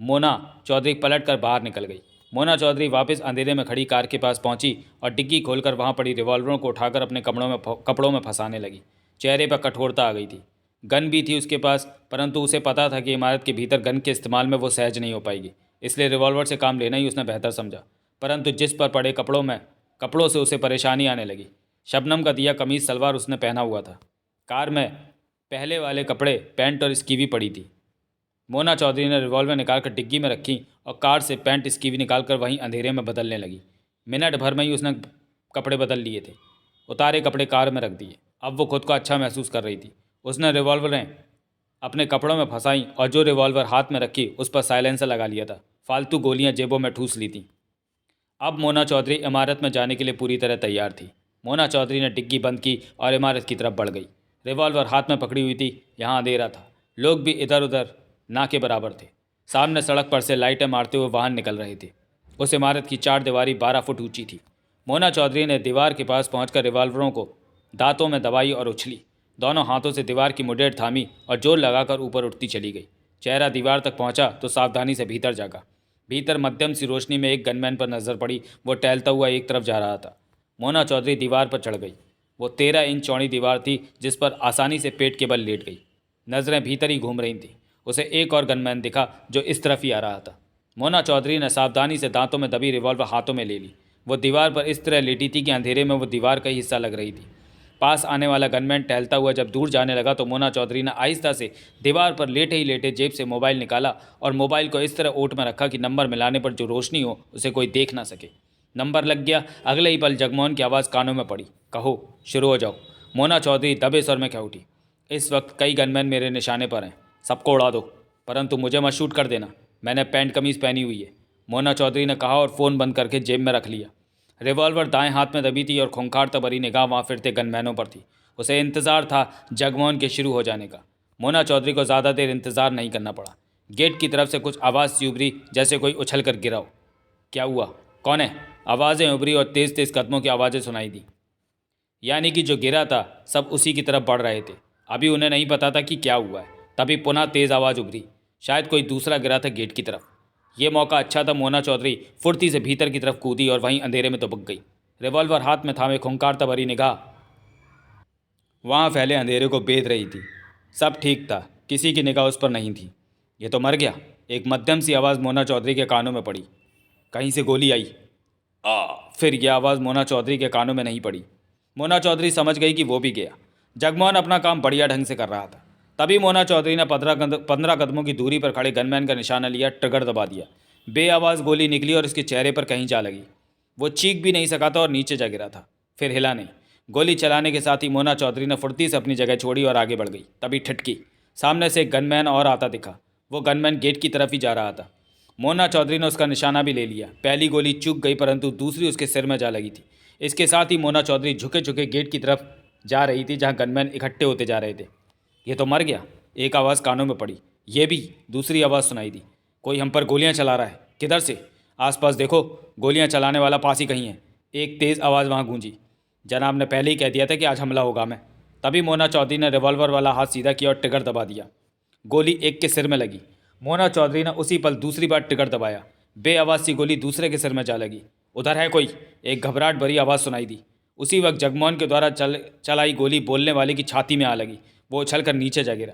मोना चौधरी पलट कर बाहर निकल गई। मोना चौधरी वापस अंधेरे में खड़ी कार के पास पहुंची और डिग्गी खोलकर वहां पड़ी रिवॉल्वरों को उठाकर अपने कपड़ों में फंसाने लगी। चेहरे पर कठोरता आ गई थी। गन भी थी उसके पास, परंतु उसे पता था कि इमारत के भीतर गन के इस्तेमाल में वो सहज नहीं हो पाएगी, इसलिए रिवॉल्वर से काम लेना ही उसने बेहतर समझा। परंतु जिस पर पड़े कपड़ों से उसे परेशानी आने लगी। शबनम का दिया कमीज सलवार उसने पहना हुआ था। कार में पहले वाले कपड़े, पैंट और स्कीवी पड़ी थी। मोना चौधरी ने रिवॉल्वर निकालकर डिग्गी में रखी और कार से पैंट स्कीवी निकालकर वहीं अंधेरे में बदलने लगी। मिनट भर में ही उसने कपड़े बदल लिए थे। उतारे कपड़े कार में रख दिए। अब वो खुद को अच्छा महसूस कर रही थी। उसने रिवॉल्वरें अपने कपड़ों में फंसाई और जो रिवॉल्वर हाथ में रखी उस पर साइलेंसर लगा लिया था। फालतू गोलियां जेबों में ठूस ली थीं। अब मोना चौधरी इमारत में जाने के लिए पूरी तरह तैयार थी। मोना चौधरी ने डिग्गी बंद की और इमारत की तरफ बढ़ गई। रिवॉल्वर हाथ में पकड़ी हुई थी। यहाँ अंधेरा था। लोग भी इधर उधर ना के बराबर थे। सामने सड़क पर से लाइटें मारते हुए वाहन निकल रहे थे। उस इमारत की 4 दीवारी 12 फुट ऊंची थी। मोना चौधरी ने दीवार के पास पहुंचकर रिवॉल्वरों को दांतों में दबाई और उछली। दोनों हाथों से दीवार की मुठभेड़ थामी और जोर लगाकर ऊपर उठती चली गई। चेहरा दीवार तक पहुंचा तो सावधानी से भीतर जागा। भीतर मध्यम सी रोशनी में एक गनमैन पर नजर पड़ी। वो टहलता हुआ एक तरफ जा रहा था। मोना चौधरी दीवार पर चढ़ गई। वो 13 इंच चौड़ी दीवार थी जिस पर आसानी से पेट के बल लेट गई। नजरें भीतर ही घूम रही थीं। उसे एक और गनमैन दिखा जो इस तरफ ही आ रहा था। मोना चौधरी ने सावधानी से दांतों में दबी रिवॉल्वर हाथों में ले ली। वो दीवार पर इस तरह लेटी थी कि अंधेरे में वो दीवार का ही हिस्सा लग रही थी। पास आने वाला गनमैन टहलता हुआ जब दूर जाने लगा तो मोना चौधरी ने आहिस्ता से दीवार पर लेटे ही लेटे जेब से मोबाइल निकाला और मोबाइल को इस तरह ओट में रखा कि नंबर मिलाने पर जो रोशनी हो उसे कोई देख ना सके। नंबर लग गया। अगले ही पल जगमोहन की आवाज़ कानों में पड़ी, कहो, शुरू हो जाओ। मोना चौधरी दबे स्वर में कह उठी, इस वक्त कई गनमैन मेरे निशाने पर हैं, सबको उड़ा दो, परंतु मुझे मत शूट कर देना, मैंने पैंट कमीज़ पहनी हुई है, मोना चौधरी ने कहा और फ़ोन बंद करके जेब में रख लिया। रिवॉल्वर दाएं हाथ में दबी थी और खूंखार भरी निगाह वहाँ फिरते गनमैनों पर थी। उसे इंतज़ार था जगमोहन के शुरू हो जाने का। मोना चौधरी को ज़्यादा देर इंतज़ार नहीं करना पड़ा। गेट की तरफ से कुछ आवाज़ सी उभरी जैसे कोई उछल कर गिरा हो। क्या हुआ, कौन है? आवाज़ें उभरी और तेज़ तेज़ कदमों की आवाज़ें सुनाई दी। यानी कि जो गिरा था सब उसी की तरफ बढ़ रहे थे। अभी उन्हें नहीं पता था कि क्या हुआ है। तभी पुनः तेज़ आवाज़ उभरी। शायद कोई दूसरा गिरा था गेट की तरफ। ये मौका अच्छा था। मोना चौधरी फुर्ती से भीतर की तरफ कूदी और वहीं अंधेरे में दुबक गई। रिवॉल्वर हाथ में थामे खूंखारता भरी निगाह वहाँ फैले अंधेरे को बेध रही थी। सब ठीक था, किसी की निगाह उस पर नहीं थी। ये तो मर गया। एक मध्यम सी आवाज़ मोना चौधरी के कानों में पड़ी। कहीं से गोली आई। फिर यह आवाज़ मोना चौधरी के कानों में नहीं पड़ी। मोना चौधरी समझ गई कि वो भी गया। जगमोहन अपना काम बढ़िया ढंग से कर रहा था। तभी मोना चौधरी ने 15 कदमों की दूरी पर खड़े गनमैन का निशाना लिया, ट्रिगर दबा दिया। बेआवाज़ गोली निकली और उसके चेहरे पर कहीं जा लगी। वो चीख भी नहीं सका था और नीचे जा गिरा था, फिर हिला नहीं। गोली चलाने के साथ ही मोना चौधरी ने फुर्ती से अपनी जगह छोड़ी और आगे बढ़ गई। तभी ठटकी, सामने से एक गनमैन और आता दिखा। वो गनमैन गेट की तरफ ही जा रहा था। मोना चौधरी ने उसका निशाना भी ले लिया। पहली गोली चूक गई परंतु दूसरी उसके सिर में जा लगी थी। इसके साथ ही मोना चौधरी झुके झुके गेट की तरफ जा रही थी जहां गनमैन इकट्ठे होते जा रहे थे। ये तो मर गया। एक आवाज़ कानों में पड़ी। ये भी दूसरी आवाज़ सुनाई दी। कोई हम पर गोलियां चला रहा है। किधर से? आसपास देखो, गोलियां चलाने वाला पास ही कहीं है। एक तेज़ आवाज़ वहां गूंजी। जनाब ने पहले ही कह दिया था कि आज हमला होगा मैं। तभी मोना चौधरी ने रिवॉल्वर वाला हाथ सीधा किया और ट्रिगर दबा दिया। गोली एक के सिर में लगी। मोना चौधरी ने उसी पल दूसरी बार ट्रिगर दबाया। बेआवाज़ सी गोली दूसरे के सिर में जा लगी। उधर है कोई? एक घबराहट भरी आवाज़ सुनाई दी। उसी वक्त जगमोहन के द्वारा चलाई गोली बोलने वाले की छाती में आ लगी। वो उछलकर नीचे जा गिरा।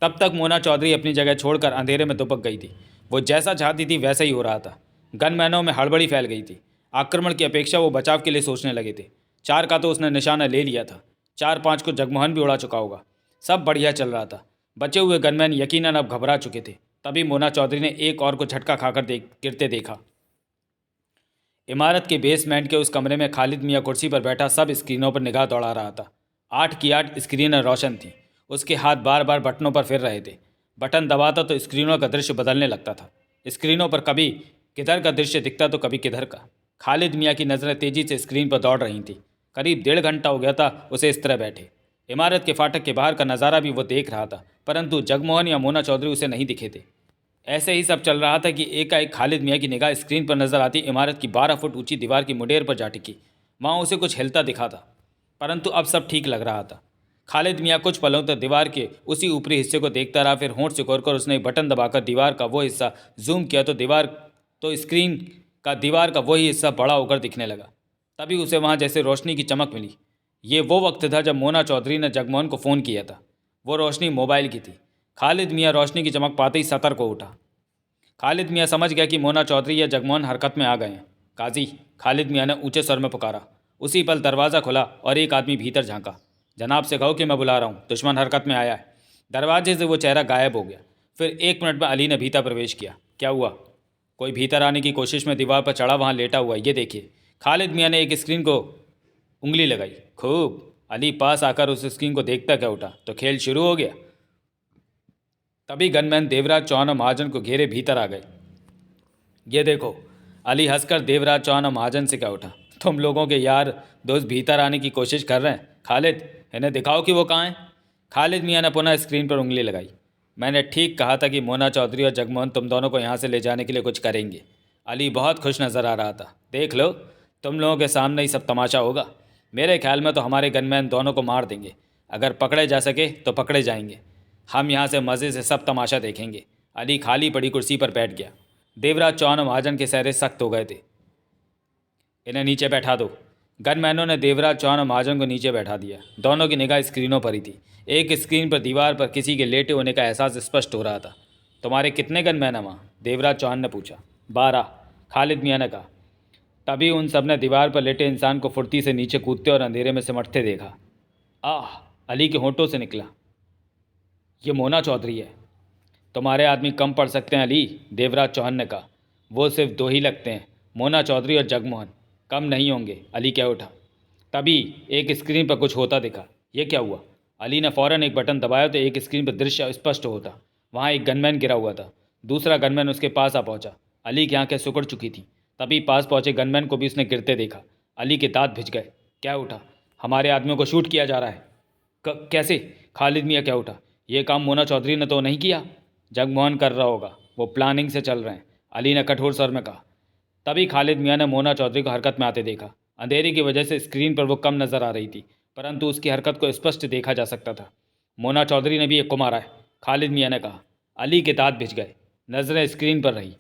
तब तक मोना चौधरी अपनी जगह छोड़कर अंधेरे में दुबक गई थी। वो जैसा चाहती थी वैसा ही हो रहा था। गनमैनों में हड़बड़ी फैल गई थी। आक्रमण की अपेक्षा वो बचाव के लिए सोचने लगे थे। 4 का तो उसने निशाना ले लिया था, 4-5 को जगमोहन भी उड़ा चुका होगा। सब बढ़िया चल रहा था। बचे हुए गनमैन यकीनन अब घबरा चुके थे। तभी मोना चौधरी ने एक और को झटका खाकर गिरते देखा। इमारत के बेसमेंट के उस कमरे में खालिद मियाँ कुर्सी पर बैठा सब स्क्रीनों पर निगाह दौड़ा रहा था। 8 की 8 स्क्रीनें रोशन थीं। उसके हाथ बार बार बटनों पर फिर रहे थे। बटन दबाता तो स्क्रीनों का दृश्य बदलने लगता था। स्क्रीनों पर कभी किधर का दृश्य दिखता तो कभी किधर का। खालिद मियाँ की नज़रें तेज़ी से स्क्रीन पर दौड़ रही थीं। करीब 1.5 घंटा हो गया था उसे इस तरह बैठे। इमारत के फाटक के बाहर का नज़ारा भी वो देख रहा था, परंतु जगमोहन या मोना चौधरी उसे नहीं दिखे थे। ऐसे ही सब चल रहा था कि एकाएक खालिद मियाँ की निगाह स्क्रीन पर नजर आती इमारत की 12 फुट ऊंची दीवार की मुडेर पर जा टिकी। वहाँ उसे कुछ हिलता दिखा था, परंतु अब सब ठीक लग रहा था। खालिद मियाँ कुछ पलों तक दीवार के उसी ऊपरी हिस्से को देखता रहा। फिर होंठ सिकोड़कर उसने एक बटन दबाकर दीवार का वो हिस्सा जूम किया तो स्क्रीन का दीवार का वही हिस्सा बड़ा होकर दिखने लगा। तभी उसे वहाँ जैसे रोशनी की चमक मिली। ये वो वक्त था जब मोना चौधरी ने जगमोहन को फ़ोन किया था। वो रोशनी मोबाइल की थी। खालिद मियाँ रोशनी की चमक पाते ही सतर्क हो उठा। खालिद मियाँ समझ गया कि मोना चौधरी या जगमोहन हरकत में आ गए हैं। काजी, खालिद मियाँ ने ऊंचे स्वर में पुकारा। उसी पल दरवाज़ा खुला और एक आदमी भीतर झांका। जनाब से कहो कि मैं बुला रहा हूँ, दुश्मन हरकत में आया है। दरवाजे से वो चेहरा गायब हो गया। फिर 1 मिनट में अली ने भीतर प्रवेश किया। क्या हुआ? कोई भीतर आने की कोशिश में दीवार पर चढ़ा वहाँ लेटा हुआ, ये देखिए। खालिद मियाँ ने एक स्क्रीन को उंगली लगाई। खूब। अली पास आकर उस स्क्रीन को देखता क्या उठा तो खेल शुरू हो गया। तभी गनमैन देवराज चौहान और महाजन को घेरे भीतर आ गए। ये देखो, अली हंसकर देवराज चौहान और महाजन से क्या उठा, तुम लोगों के यार दोस्त भीतर आने की कोशिश कर रहे हैं। खालिद, इन्हें दिखाओ कि वो कहाँ हैं। खालिद मियाँ ने पुनः स्क्रीन पर उंगली लगाई। मैंने ठीक कहा था कि मोना चौधरी और जगमोहन तुम दोनों को यहाँ से ले जाने के लिए कुछ करेंगे। अली बहुत खुश नज़र आ रहा था। देख लो, तुम लोगों के सामने ही सब तमाशा होगा। मेरे ख्याल में तो हमारे गनमैन दोनों को मार देंगे। अगर पकड़े जा सके तो पकड़े जाएंगे। हम यहाँ से मज़े से सब तमाशा देखेंगे। अली खाली पड़ी कुर्सी पर बैठ गया। देवराज चौहान और महाजन के चेहरे सख्त हो गए थे। इन्हें नीचे बैठा दो। गनमैनों ने देवराज चौहान और महाजन को नीचे बैठा दिया। दोनों की निगाह स्क्रीनों पर ही थी। एक स्क्रीन पर दीवार पर किसी के लेटे होने का एहसास स्पष्ट हो रहा था। तुम्हारे कितने गनमैन हैं वहाँ? देवराज चौहान ने पूछा। 12, खालिद मियाँ ने कहा। तभी उन सब ने दीवार पर लेटे इंसान को फुर्ती से नीचे कूदते और अंधेरे में सिमटते देखा। आह! अली के होंठों से निकला, ये मोना चौधरी है। तुम्हारे आदमी कम पड़ सकते हैं अली, देवराज चौहान ने कहा। वो सिर्फ 2 ही लगते हैं, मोना चौधरी और जगमोहन। कम नहीं होंगे, अली कह उठा। तभी एक स्क्रीन पर कुछ होता दिखा। ये क्या हुआ? अली ने फ़ौरन एक बटन दबाया तो एक स्क्रीन पर दृश्य स्पष्ट होता। वहाँ एक गनमैन गिरा हुआ था। दूसरा गनमैन उसके पास आ पहुंचा। अली की आंखें सिकुड़ चुकी थी। तभी पास पहुंचे गनमैन को भी उसने गिरते देखा। अली के दांत भिज गए। क्या उठा? हमारे आदमियों को शूट किया जा रहा है। कैसे? खालिद मियाँ क्या उठा। ये काम मोना चौधरी ने तो नहीं किया? जगमोहन कर रहा होगा, वो प्लानिंग से चल रहे हैं, अली ने कठोर स्वर में कहा। तभी खालिद मियाँ ने मोना चौधरी को हरकत में आते देखा। अंधेरे की वजह से स्क्रीन पर वो कम नज़र आ रही थी, परंतु उसकी हरकत को स्पष्ट देखा जा सकता था। मोना चौधरी ने भी एक को मारा है, खालिद मियाँ ने कहा। अली के दांत भिज गए। नज़रें स्क्रीन पर रही।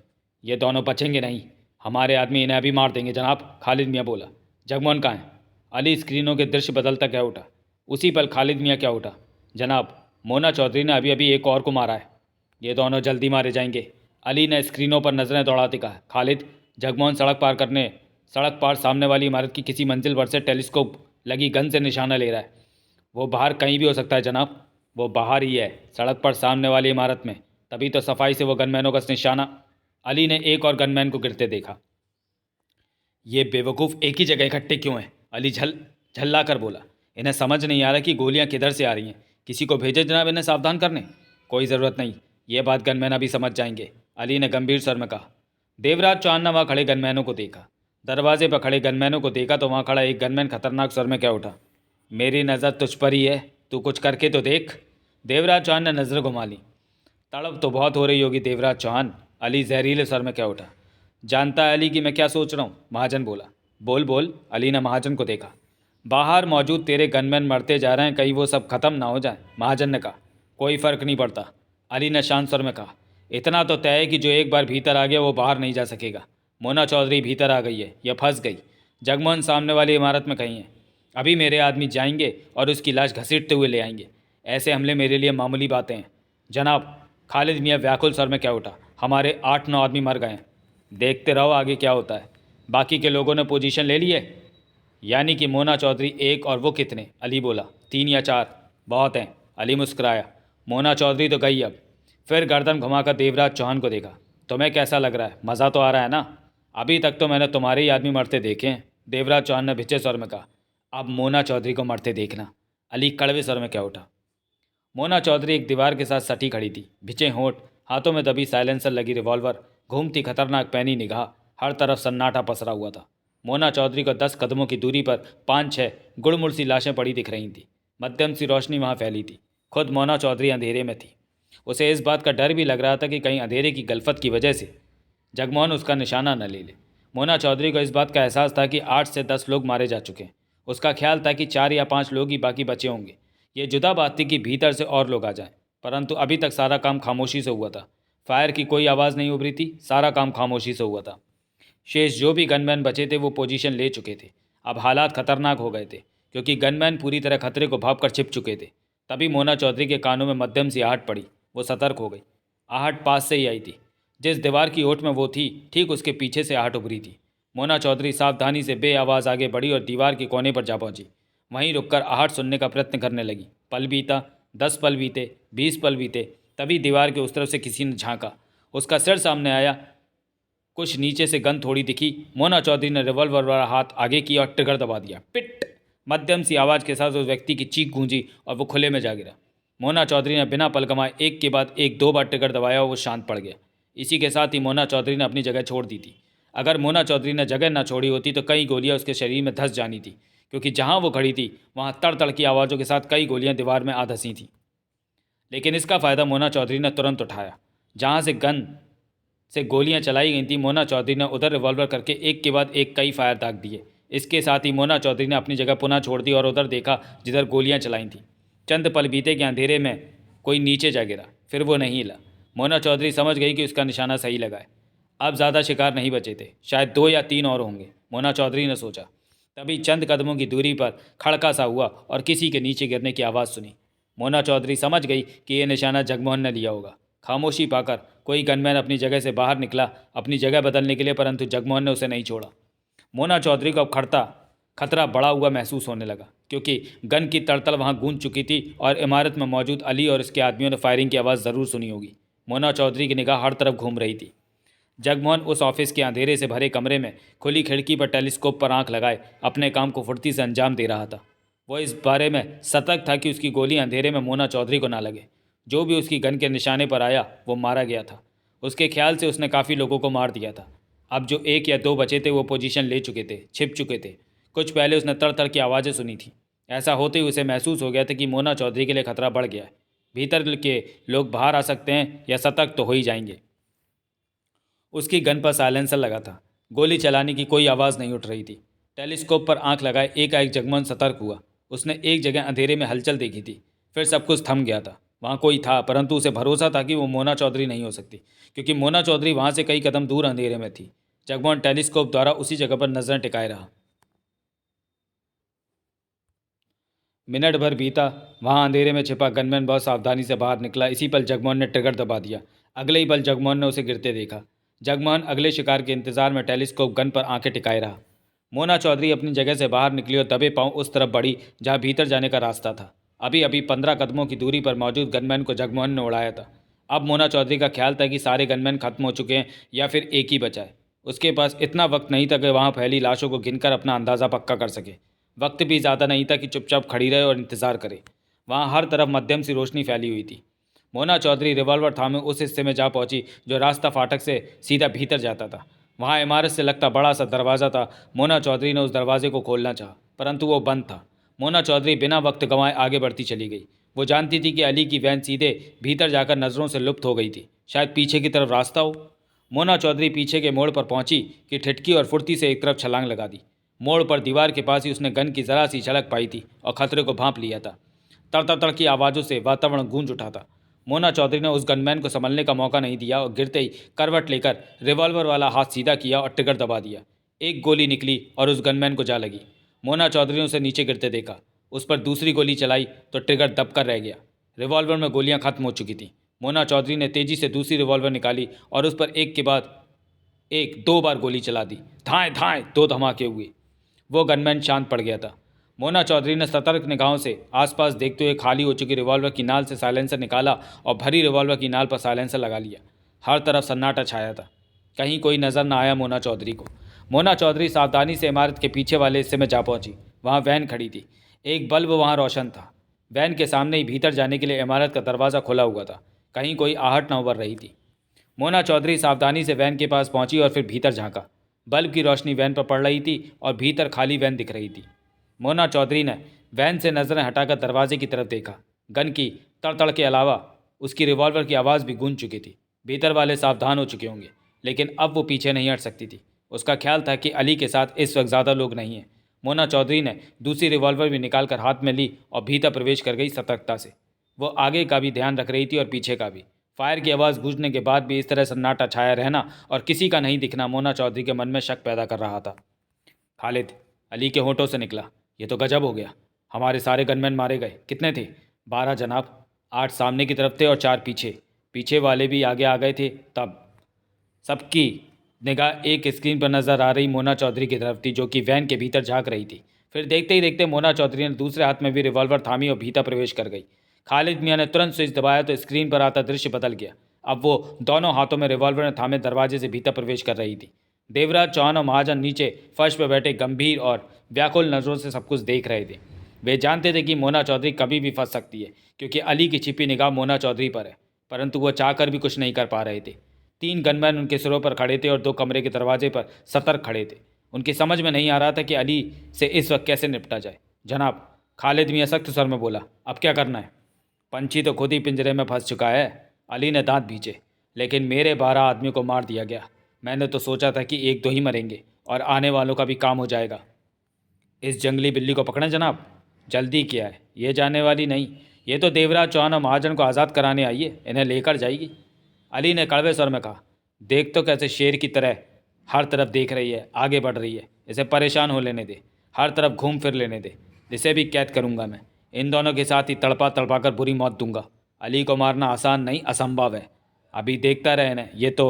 ये दोनों बचेंगे नहीं, हमारे आदमी इन्हें अभी मार देंगे जनाब, खालिद मियाँ बोला। जगमोहन कहाँ है? अली स्क्रीनों के दृश्य बदलता क्या उठा। उसी पल खालिद मियाँ क्या उठा। जनाब, मोना चौधरी ने अभी अभी एक और को मारा है। ये दोनों जल्दी मारे जाएंगे, अली ने स्क्रीनों पर नजरें दौड़ाते कहा। खालिद, जगमोहन सड़क पार सामने वाली इमारत की किसी मंजिल पर से टेलीस्कोप लगी गन से निशाना ले रहा है। वो बाहर कहीं भी हो सकता है जनाब। वो बाहर ही है, सड़क पर सामने वाली इमारत में। तभी तो सफाई से वो गनमैनों का निशाना। अली ने एक और गनमैन को गिरते देखा। ये बेवकूफ़ एक ही जगह इकट्ठे क्यों हैं? अली झल्ला कर बोला। इन्हें समझ नहीं आ रहा कि गोलियां किधर से आ रही हैं। किसी को भेजे जनाब इन्हें सावधान करने। कोई ज़रूरत नहीं, ये बात गनमैन अभी समझ जाएंगे, अली ने गंभीर स्वर में कहा। देवराज चौहान ने वहाँ खड़े गनमैनों को देखा। दरवाजे पर खड़े गनमैनों को देखा तो वहाँ खड़ा एक गनमैन खतरनाक स्वर में क्या उठा। मेरी नज़र तुझ पर ही है, तू कुछ करके तो देख। देवराज चौहान ने नज़र घुमा ली। तड़प तो बहुत हो रही होगी देवराज चौहान, अली जहरीले स्वर में क्या उठा। जानता है अली कि मैं क्या सोच रहा हूँ? महाजन बोला। बोल बोल, अली ने महाजन को देखा। बाहर मौजूद तेरे गनमैन मरते जा रहे हैं, कहीं वो सब खत्म ना हो जाए, महाजन ने कहा। कोई फ़र्क नहीं पड़ता, अली ने शांत स्वर में कहा। इतना तो तय है कि जो एक बार भीतर आ गया वो बाहर नहीं जा सकेगा। मोना चौधरी भीतर आ गई है, यह फंस गई। जगमोहन सामने वाली इमारत में कहीं है। अभी मेरे आदमी जाएंगे और उसकी लाश घसीटते हुए ले आएंगे। ऐसे हमले मेरे लिए मामूली बातें हैं जनाब, खालिद मियाँ व्याकुल स्वर में क्या उठा। हमारे 8-9 आदमी मर गए हैं। देखते रहो आगे क्या होता है। बाकी के लोगों ने पोजीशन ले ली है? यानी कि मोना चौधरी एक और वो कितने? अली बोला। 3 या 4 बहुत हैं, अली मुस्कुराया। मोना चौधरी तो गई अब। फिर गर्दन घुमाकर देवराज चौहान को देखा। तुम्हें कैसा लग रहा है? मज़ा तो आ रहा है ना? अभी तक तो मैंने तुम्हारे ही आदमी मरते देखे हैं, देवराज चौहान ने भिचे स्वर में कहा। अब मोना चौधरी को मरते देखना, अली कड़वे स्वर में क्या उठा। मोना चौधरी एक दीवार के साथ सटी खड़ी थी, भिचे होंठ, हाथों में दबी साइलेंसर लगी रिवॉल्वर, घूमती खतरनाक पैनी निगाह, हर तरफ सन्नाटा पसरा हुआ था। मोना चौधरी को 10 कदमों की दूरी पर 5-6 गुड़मुड़ सी लाशें पड़ी दिख रही थीं। मध्यम सी रोशनी वहाँ फैली थी। खुद मोना चौधरी अंधेरे में थी। उसे इस बात का डर भी लग रहा था कि कहीं अंधेरे की गलफत की वजह से जगमोहन उसका निशाना न ले ले। मोना चौधरी को इस बात का एहसास था कि 8 से 10 लोग मारे जा चुके हैं। उसका ख्याल था कि 4 या 5 लोग ही बाकी बचे होंगे। ये जुदा बात थी कि भीतर से और लोग आ जाएं, परंतु अभी तक सारा काम खामोशी से हुआ था। फायर की कोई आवाज़ नहीं उभरी थी, सारा काम खामोशी से हुआ था। शेष जो भी गनमैन बचे थे वो पोजीशन ले चुके थे। अब हालात खतरनाक हो गए थे क्योंकि गनमैन पूरी तरह खतरे को भांप कर छिप चुके थे। तभी मोना चौधरी के कानों में मध्यम सी आहट पड़ी। वो सतर्क हो गई। आहट पास से ही आई थी। जिस दीवार की ओट में वो थी ठीक उसके पीछे से आहट उभरी थी। मोना चौधरी सावधानी से बेआवाज़ आगे बढ़ी और दीवार के कोने पर जा पहुंची। वहीं रुककर आहट सुनने का प्रयत्न करने लगी। पल बीता, 10 पल बीते, 20 पल बीते। तभी दीवार के उस तरफ से किसी ने झांका। उसका सिर सामने आया। कुछ नीचे से गन थोड़ी दिखी। मोना चौधरी ने रिवॉल्वर वाला हाथ आगे किया और ट्रिगर दबा दिया। पिट! मध्यम सी आवाज़ के साथ उस व्यक्ति की चीख गूंजी और वो खुले में जा गिरा। मोना चौधरी ने बिना पल गंवाए एक के बाद एक 2 बार ट्रिगर दबाया और वो शांत पड़ गया। इसी के साथ ही मोना चौधरी ने अपनी जगह छोड़ दी थी। अगर मोना चौधरी ने जगह ना छोड़ी होती तो कई गोलियां उसके शरीर में धंस जानी थी, क्योंकि जहां वो खड़ी थी वहां तड़ तड़ की आवाज़ों के साथ कई गोलियां दीवार में आ धंसी थीं। लेकिन इसका फ़ायदा मोना चौधरी ने तुरंत उठाया। जहाँ से गन से गोलियां चलाई गई थी, मोना चौधरी ने उधर रिवॉल्वर करके एक के बाद एक कई फायर दाग दिए। इसके साथ ही मोना चौधरी ने अपनी जगह पुनः छोड़ दी और उधर देखा जिधर गोलियां चलाई थीं। चंद पल बीते के अंधेरे में कोई नीचे जा गिरा, फिर वो नहीं हिला। मोना चौधरी समझ गई कि उसका निशाना सही लगा है। अब ज़्यादा शिकार नहीं बचे थे, शायद 2 या 3 और होंगे, मोना चौधरी ने सोचा। तभी चंद कदमों की दूरी पर खड़का सा हुआ और किसी के नीचे गिरने की आवाज़ सुनी। मोना चौधरी समझ गई कि यह निशाना जगमोहन ने लिया होगा। खामोशी पाकर कोई गनमैन अपनी जगह से बाहर निकला अपनी जगह बदलने के लिए, परंतु जगमोहन ने उसे नहीं छोड़ा। मोना चौधरी को अब खतरा बढ़ा हुआ महसूस होने लगा, क्योंकि गन की तड़तड़ वहां गूंज चुकी थी और इमारत में मौजूद अली और उसके आदमियों ने फायरिंग की आवाज़ ज़रूर सुनी होगी। मोना चौधरी की निगाह हर तरफ घूम रही थी। जगमोहन उस ऑफिस के अंधेरे से भरे कमरे में खुली खिड़की पर टेलीस्कोप पर आंख लगाए अपने काम को फुर्ती से अंजाम दे रहा था। वो इस बारे में सतर्क था कि उसकी गोली अंधेरे में मोना चौधरी को ना लगे। जो भी उसकी गन के निशाने पर आया वो मारा गया था। उसके ख्याल से उसने काफ़ी लोगों को मार दिया था। अब जो 1 या 2 बचे थे वो पोजीशन ले चुके थे, छिप चुके थे। कुछ पहले उसने तड़ की आवाज़ें सुनी थी। ऐसा होते ही उसे महसूस हो गया था कि मोना चौधरी के लिए खतरा बढ़ गया है। भीतर के लोग बाहर आ सकते हैं या सतर्क तो हो ही जाएंगे। उसकी गन पर साइलेंसर लगा था। गोली चलाने की कोई आवाज़ नहीं उठ रही थी। टेलीस्कोप पर आंख लगाए एकाएक जगमोहन सतर्क हुआ। उसने एक जगह अंधेरे में हलचल देखी थी, फिर सब कुछ थम गया था। वहाँ कोई था, परंतु उसे भरोसा था कि वो मोना चौधरी नहीं हो सकती, क्योंकि मोना चौधरी वहाँ से कई कदम दूर अंधेरे में थी। जगमोहन टेलीस्कोप द्वारा उसी जगह पर नजरें टिकाए रहा। मिनट भर बीता। वहाँ अंधेरे में छिपा गनमैन बहुत सावधानी से बाहर निकला। इसी पल जगमोहन ने ट्रिगर दबा दिया। अगले ही पल जगमोहन ने उसे गिरते देखा। जगमोहन अगले शिकार के इंतजार में टेलीस्कोप गन पर आंखें टिकाए रहा। मोना चौधरी अपनी जगह से बाहर निकली और दबे पांव उस तरफ बढ़ी जहाँ भीतर जाने का रास्ता था। अभी अभी 15 कदमों की दूरी पर मौजूद गनमैन को जगमोहन ने उड़ाया था। अब मोना चौधरी का ख्याल था कि सारे गनमैन खत्म हो चुके हैं या फिर एक ही बचा है। उसके पास इतना वक्त नहीं था कि वहाँ फैली लाशों को गिनकर अपना अंदाज़ा पक्का कर सके। वक्त भी ज़्यादा नहीं था कि चुपचाप खड़ी रहे और इंतज़ार करे। वहाँ हर तरफ मध्यम सी रोशनी फैली हुई थी। मोना चौधरी रिवॉल्वर थामे उस हिस्से में जा पहुंची जो रास्ता फाटक से सीधा भीतर जाता था। वहाँ इमारत से लगता बड़ा सा दरवाज़ा था। मोना चौधरी ने उस दरवाजे को खोलना चाहा, परंतु वो बंद था। मोना चौधरी बिना वक्त गंवाए आगे बढ़ती चली गई। वो जानती थी कि अली की वैन सीधे भीतर जाकर नज़रों से लुप्त हो गई थी। शायद पीछे की तरफ रास्ता हो। मोना चौधरी पीछे के मोड़ पर पहुंची कि ठिठकी और फुर्ती से एक तरफ छलांग लगा दी। मोड़ पर दीवार के पास ही उसने गन की ज़रा सी झलक पाई थी और खतरे को भांप लिया था। तड़ की आवाज़ों से वातावरण गूंज उठा था। मोना चौधरी ने उस गनमैन को संभलने का मौका नहीं दिया और गिरते ही करवट लेकर रिवॉल्वर वाला हाथ सीधा किया और ट्रिगर दबा दिया। एक गोली निकली और उस गनमैन को जा लगी। मोना चौधरी ने उसे नीचे गिरते देखा। उस पर दूसरी गोली चलाई तो ट्रिगर दबकर रह गया। रिवॉल्वर में गोलियां खत्म हो चुकी थीं। मोना चौधरी ने तेजी से दूसरी रिवॉल्वर निकाली और उस पर एक के बाद एक 2 बार गोली चला दी। धाएँ धाएँ 2 धमाके हुए। वो गनमैन शांत पड़ गया था। मोना चौधरी ने सतर्क निगाहों से आसपास देखते हुए खाली हो चुकी रिवॉल्वर की नाल से साइलेंसर निकाला और भरी रिवॉल्वर की नाल पर साइलेंसर लगा लिया। हर तरफ सन्नाटा छाया था। कहीं कोई नज़र न आया मोना चौधरी को। मोना चौधरी सावधानी से इमारत के पीछे वाले हिस्से में जा पहुंची। वहाँ वैन खड़ी थी। एक बल्ब वहाँ रोशन था। वैन के सामने ही भीतर जाने के लिए इमारत का दरवाज़ा खुला हुआ था। कहीं कोई आहट न उभर रही थी। मोना चौधरी सावधानी से वैन के पास पहुंची और फिर भीतर झांका। बल्ब की रोशनी वैन पर पड़ रही थी और भीतर खाली वैन दिख रही थी। मोना चौधरी ने वैन से नज़रें हटाकर दरवाजे की तरफ देखा। गन की तड़तड़ के अलावा उसकी रिवॉल्वर की आवाज़ भी गूंज चुकी थी। भीतर वाले सावधान हो चुके होंगे, लेकिन अब वो पीछे नहीं हट सकती थी। उसका ख्याल था कि अली के साथ इस वक्त ज़्यादा लोग नहीं हैं। मोना चौधरी ने दूसरी रिवॉल्वर भी निकाल कर हाथ में ली और भीतर प्रवेश कर गई सतर्कता से। वो आगे का भी ध्यान रख रही थी और पीछे का भी। फायर की आवाज़ गूंजने के बाद भी इस तरह सन्नाटा छाया रहना और किसी का नहीं दिखना मोना चौधरी के मन में शक पैदा कर रहा था। खालिद, अली के होठों से निकला, ये तो गजब हो गया। हमारे सारे गनमैन मारे गए। कितने थे? 12 जनाब। 8 सामने की तरफ थे और 4 पीछे। पीछे वाले भी आगे आ गए थे। तब सबकी निगाह एक स्क्रीन पर नजर आ रही मोना चौधरी की तरफ थी, जो कि वैन के भीतर झांक रही थी। फिर देखते ही देखते मोना चौधरी ने दूसरे हाथ में भी रिवॉल्वर थामी और भीतर प्रवेश कर गई। खालिद मियाँ ने तुरंत स्विच दबाया तो स्क्रीन पर आता दृश्य बदल गया। अब वो दोनों हाथों में रिवॉल्वर थामे दरवाजे से भीतर प्रवेश कर रही थी। देवराज चौहान और महाजन नीचे फर्श पर बैठे गंभीर और व्याकुल नज़रों से सब कुछ देख रहे थे। वे जानते थे कि मोना चौधरी कभी भी फंस सकती है, क्योंकि अली की छिपी निगाह मोना चौधरी पर है, परंतु वो चाहकर भी कुछ नहीं कर पा रहे थे। 3 गनमैन उनके सिरों पर खड़े थे और 2 कमरे के दरवाजे पर सतर्क खड़े थे। उनकी समझ में नहीं आ रहा था कि अली से इस वक्त कैसे निपटा जाए। जनाब, खालिद मियाँ सख्त स्वर में बोला, अब क्या करना है? पंछी तो खुद ही पिंजरे में फंस चुका है। अली ने दांत भींचे। लेकिन मेरे 12 आदमियों को मार दिया गया। मैंने तो सोचा था कि 1-2 ही मरेंगे और आने वालों का भी काम हो जाएगा। इस जंगली बिल्ली को पकड़ें जनाब। जल्दी क्या है, ये जाने वाली नहीं। ये तो देवराज चौहान और महाजन को आज़ाद कराने आई है, इन्हें लेकर जाएगी। अली ने कड़वे स्वर में कहा। देख तो कैसे शेर की तरह हर तरफ देख रही है, आगे बढ़ रही है। इसे परेशान हो लेने दे, हर तरफ घूम फिर लेने दे। इसे भी कैद करूंगा मैं। इन दोनों के साथ ही तड़पा तड़पा कर बुरी मौत दूंगा। अली को मारना आसान नहीं, असंभव है। अभी देखता रहे ना, ये तो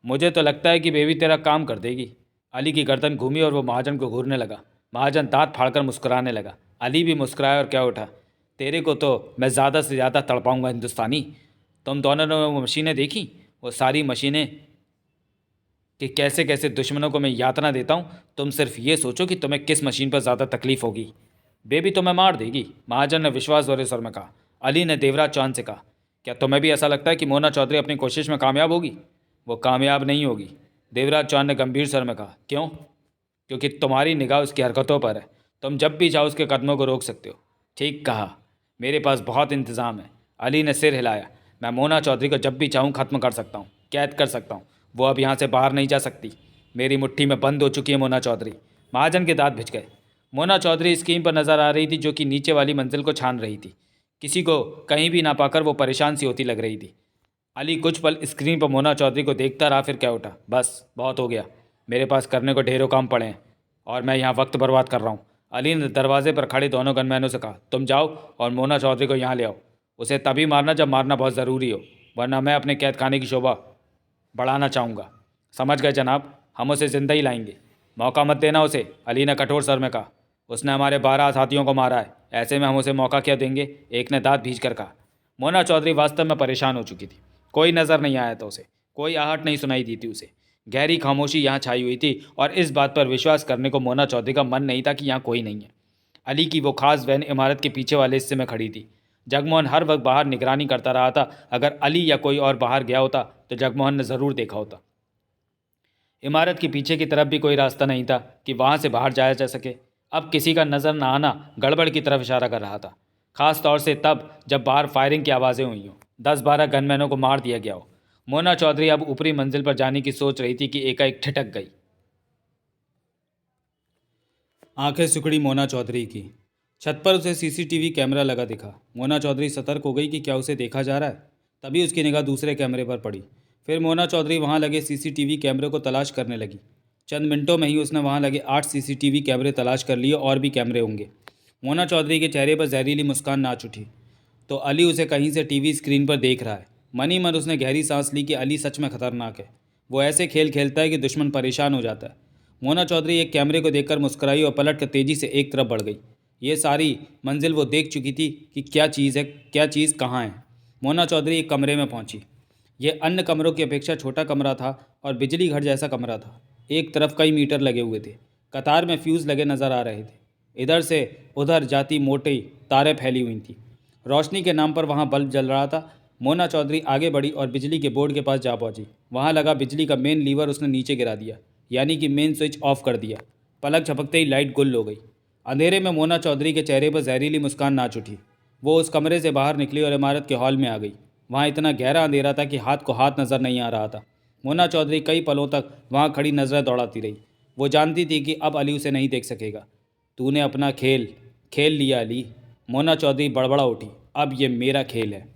मुझे तो लगता है कि बेबी तेरा काम कर देगी। अली की गर्दन घूमी और वो महाजन को घूरने लगा। महाजन दांत फाड़कर मुस्कुराने लगा। अली भी मुस्कुराया और क्या उठा। तेरे को तो मैं ज़्यादा से ज़्यादा तड़पाऊंगा हिंदुस्तानी। तुम दोनों ने वो मशीनें देखी, वो सारी मशीनें कि कैसे कैसे दुश्मनों को मैं यातना देता हूँ। तुम सिर्फ ये सोचो कि तुम्हें किस मशीन पर ज़्यादा तकलीफ होगी। बेबी तुम्हें मार देगी, महाजन ने विश्वास भरे स्वर में कहा। अली ने देवराज चौहान से कहा, क्या तुम्हें भी ऐसा लगता है कि मोना चौधरी अपनी कोशिश में कामयाब होगी? वो कामयाब नहीं होगी, देवराज चौहान ने गंभीर स्वर में कहा। क्यों? क्योंकि तुम्हारी निगाह उसकी हरकतों पर है। तुम जब भी चाहो उसके कदमों को रोक सकते हो। ठीक कहा, मेरे पास बहुत इंतज़ाम है। अली ने सिर हिलाया। मैं मोना चौधरी को जब भी चाहूँ ख़त्म कर सकता हूँ, कैद कर सकता हूँ। वो अब यहाँ से बाहर नहीं जा सकती। मेरी मुट्ठी में बंद हो चुकी है मोना चौधरी। महाजन के दांत भिज गए। मोना चौधरी स्क्रीन पर नज़र आ रही थी, जो कि नीचे वाली मंजिल को छान रही थी। किसी को कहीं भी ना पाकर वो परेशान सी होती लग रही थी। अली कुछ पल स्क्रीन पर मोना चौधरी को देखता रहा, फिर क्या उठा। बस बहुत हो गया, मेरे पास करने को ढेरों काम पड़े हैं और मैं यहाँ वक्त बर्बाद कर रहा हूँ। अली ने दरवाजे पर खड़े दोनों गनमैनों से कहा, तुम जाओ और मोना चौधरी को यहाँ ले आओ। उसे तभी मारना जब मारना बहुत ज़रूरी हो, वरना मैं अपने कैद खाने की शोभा बढ़ाना चाहूँगा। समझ गए जनाब, हम उसे ज़िंदा ही लाएंगे। मौका मत देना उसे, अली ने कठोर स्वर में कहा। उसने हमारे 12 साथियों को मारा है, ऐसे में हम उसे मौका क्या देंगे? एक ने दांत भींच कर कहा। मोना चौधरी वास्तव में परेशान हो चुकी थी। कोई नज़र नहीं आया था उसे, कोई आहट नहीं सुनाई दी थी उसे। गहरी खामोशी यहाँ छाई हुई थी और इस बात पर विश्वास करने को मोना चौधरी का मन नहीं था कि यहाँ कोई नहीं है। अली की वो खास वैन इमारत के पीछे वाले हिस्से में खड़ी थी। जगमोहन हर वक्त बाहर निगरानी करता रहा था। अगर अली या कोई और बाहर गया होता तो जगमोहन ने ज़रूर देखा होता। इमारत के पीछे की तरफ भी कोई रास्ता नहीं था कि वहाँ से बाहर जाया जा सके। अब किसी का नज़र न आना गड़बड़ की तरफ इशारा कर रहा था, खास तौर से तब जब बाहर फायरिंग की आवाज़ें हुई हों, 10-12 गनमैनों को मार दिया गया हो। मोना चौधरी अब ऊपरी मंजिल पर जाने की सोच रही थी कि एकाएक ठिठक गई। आंखें सिकुड़ी मोना चौधरी की। छत पर उसे सीसीटीवी कैमरा लगा दिखा। मोना चौधरी सतर्क हो गई कि क्या उसे देखा जा रहा है। तभी उसकी निगाह दूसरे कैमरे पर पड़ी। फिर मोना चौधरी वहां लगे सीसीटीवी कैमरे को तलाश करने लगी। चंद मिनटों में ही उसने वहां लगे 8 सीसीटीवी कैमरे तलाश कर लिए। और भी कैमरे होंगे। मोना चौधरी के चेहरे पर जहरीली मुस्कान नाच उठी। तो अली उसे कहीं से टीवी स्क्रीन पर देख रहा है। मन ही मन उसने गहरी सांस ली कि अली सच में खतरनाक है। वो ऐसे खेल खेलता है कि दुश्मन परेशान हो जाता है। मोना चौधरी एक कैमरे को देखकर मुस्कुराई और पलट कर तेजी से एक तरफ बढ़ गई। ये सारी मंजिल वो देख चुकी थी कि क्या चीज़ है, क्या चीज़ कहाँ है। मोना चौधरी एक कमरे में पहुंची। ये अन्य कमरों की अपेक्षा छोटा कमरा था और बिजली घर जैसा कमरा था। एक तरफ कई मीटर लगे हुए थे। कतार में फ्यूज़ लगे नज़र आ रहे थे। इधर से उधर जाती मोटी तारें फैली हुई थी। रोशनी के नाम पर वहाँ बल्ब जल रहा था। मोना चौधरी आगे बढ़ी और बिजली के बोर्ड के पास जा पहुंची। वहाँ लगा बिजली का मेन लीवर उसने नीचे गिरा दिया, यानी कि मेन स्विच ऑफ कर दिया। पलक झपकते ही लाइट गुल हो गई। अंधेरे में मोना चौधरी के चेहरे पर जहरीली मुस्कान नाच उठी। वो उस कमरे से बाहर निकली और इमारत के हॉल में आ गई। वहाँ इतना गहरा अंधेरा था कि हाथ को हाथ नज़र नहीं आ रहा था। मोना चौधरी कई पलों तक वहाँ खड़ी नजरें दौड़ाती रही। वो जानती थी कि अब अली उसे नहीं देख सकेगा। तूने अपना खेल खेल लिया अली। मोना चौधरी बड़बड़ा उठी। अब ये मेरा खेल है।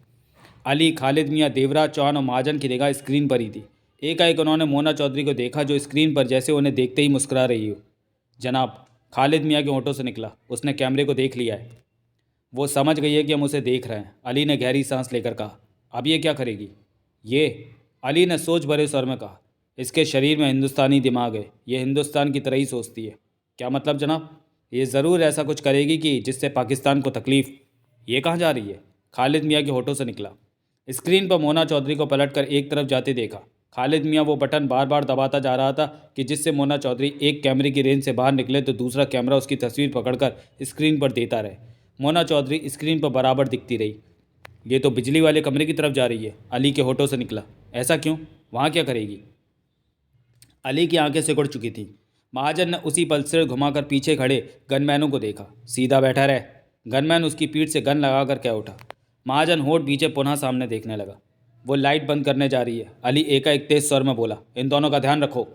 अली, खालिद मियाँ, देवराज चौहान और महाजन की निगाह स्क्रीन पर ही थी। एकाएक उन्होंने मोना चौधरी को देखा, जो स्क्रीन पर जैसे उन्हें देखते ही मुस्कुरा रही हो। जनाब, खालिद मियाँ के होठों से निकला, उसने कैमरे को देख लिया है। वो समझ गई है कि हम उसे देख रहे हैं, अली ने गहरी सांस लेकर कहा। अब ये क्या करेगी? ये, अली ने सोच भरे स्वर में कहा। इसके शरीर में हिंदुस्तानी दिमाग है, ये हिंदुस्तान की तरह ही सोचती है। क्या मतलब जनाब? ये ज़रूर ऐसा कुछ करेगी कि जिससे पाकिस्तान को तकलीफ़। ये कहाँ जा रही है? खालिद मियाँ के होठों से निकला। स्क्रीन पर मोना चौधरी को पलटकर एक तरफ जाते देखा। खालिद मियाँ वो बटन बार बार दबाता जा रहा था कि जिससे मोना चौधरी एक कैमरे की रेंज से बाहर निकले तो दूसरा कैमरा उसकी तस्वीर पकड़कर स्क्रीन पर देता रहे। मोना चौधरी स्क्रीन पर बराबर दिखती रही। ये तो बिजली वाले कमरे की तरफ जा रही है, अली के होठों से निकला। ऐसा क्यों? वहाँ क्या करेगी? अली की आंखें सिकुड़ चुकी थीं। महाजन ने उसी पल सिर घुमाकर पीछे खड़े गनमैनों को देखा। सीधा बैठा रहे। गनमैन उसकी पीठ से गन लगाकर कह उठा। महाजन होठ पीछे पुनः सामने देखने लगा। वो लाइट बंद करने जा रही है, अली एकाएक तेज स्वर में बोला। इन दोनों का ध्यान रखो।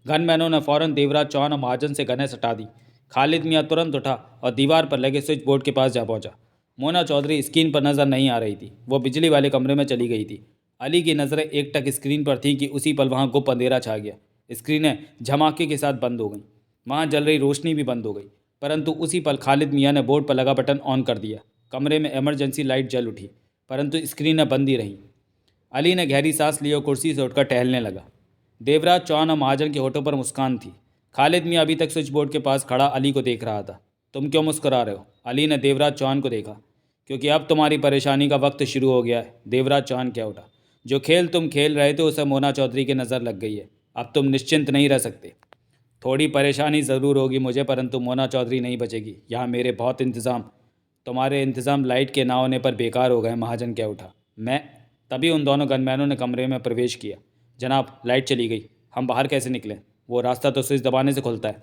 गनमैनों ने फौरन देवराज चौहान और महाजन से गनें हटा दी। खालिद मियाँ तुरंत उठा और दीवार पर लगे स्विच बोर्ड के पास जा पहुंचा। मोना चौधरी स्क्रीन पर नजर नहीं आ रही थी, वो बिजली वाले कमरे में चली गई थी। अली की नज़रें एकटक स्क्रीन पर थीं कि उसी पल वहाँ गुप्त अंधेरा छा गया। स्क्रीनें झमाके के साथ बंद हो गईं, वहाँ जल रही रोशनी भी बंद हो गई। परंतु उसी पल खालिद मियाँ ने बोर्ड पर लगा बटन ऑन कर दिया। कमरे में इमरजेंसी लाइट जल उठी, परंतु स्क्रीनें बंद ही रहीं। अली ने गहरी सांस ली और कुर्सी से उठकर टहलने लगा। देवराज चौहान और महाजन के होठों पर मुस्कान थी। खालिद मियाँ अभी तक स्विच बोर्ड के पास खड़ा अली को देख रहा था। तुम क्यों मुस्कुरा रहे हो? अली ने देवराज चौहान को देखा। क्योंकि अब तुम्हारी परेशानी का वक्त शुरू हो गया है। देवराज चौहान कह उठा। जो खेल तुम खेल रहे थे उसे मोना चौधरी की नज़र लग गई है। अब तुम निश्चिंत नहीं रह सकते। थोड़ी परेशानी ज़रूर होगी मुझे, परंतु मोना चौधरी नहीं बचेगी। यहाँ मेरे बहुत इंतज़ाम। तुम्हारे इंतज़ाम लाइट के ना होने पर बेकार हो गए। महाजन कह उठा। मैं तभी उन दोनों गनमैनों ने कमरे में प्रवेश किया। जनाब, लाइट चली गई, हम बाहर कैसे निकलें? वो रास्ता तो स्विच दबाने से खुलता है।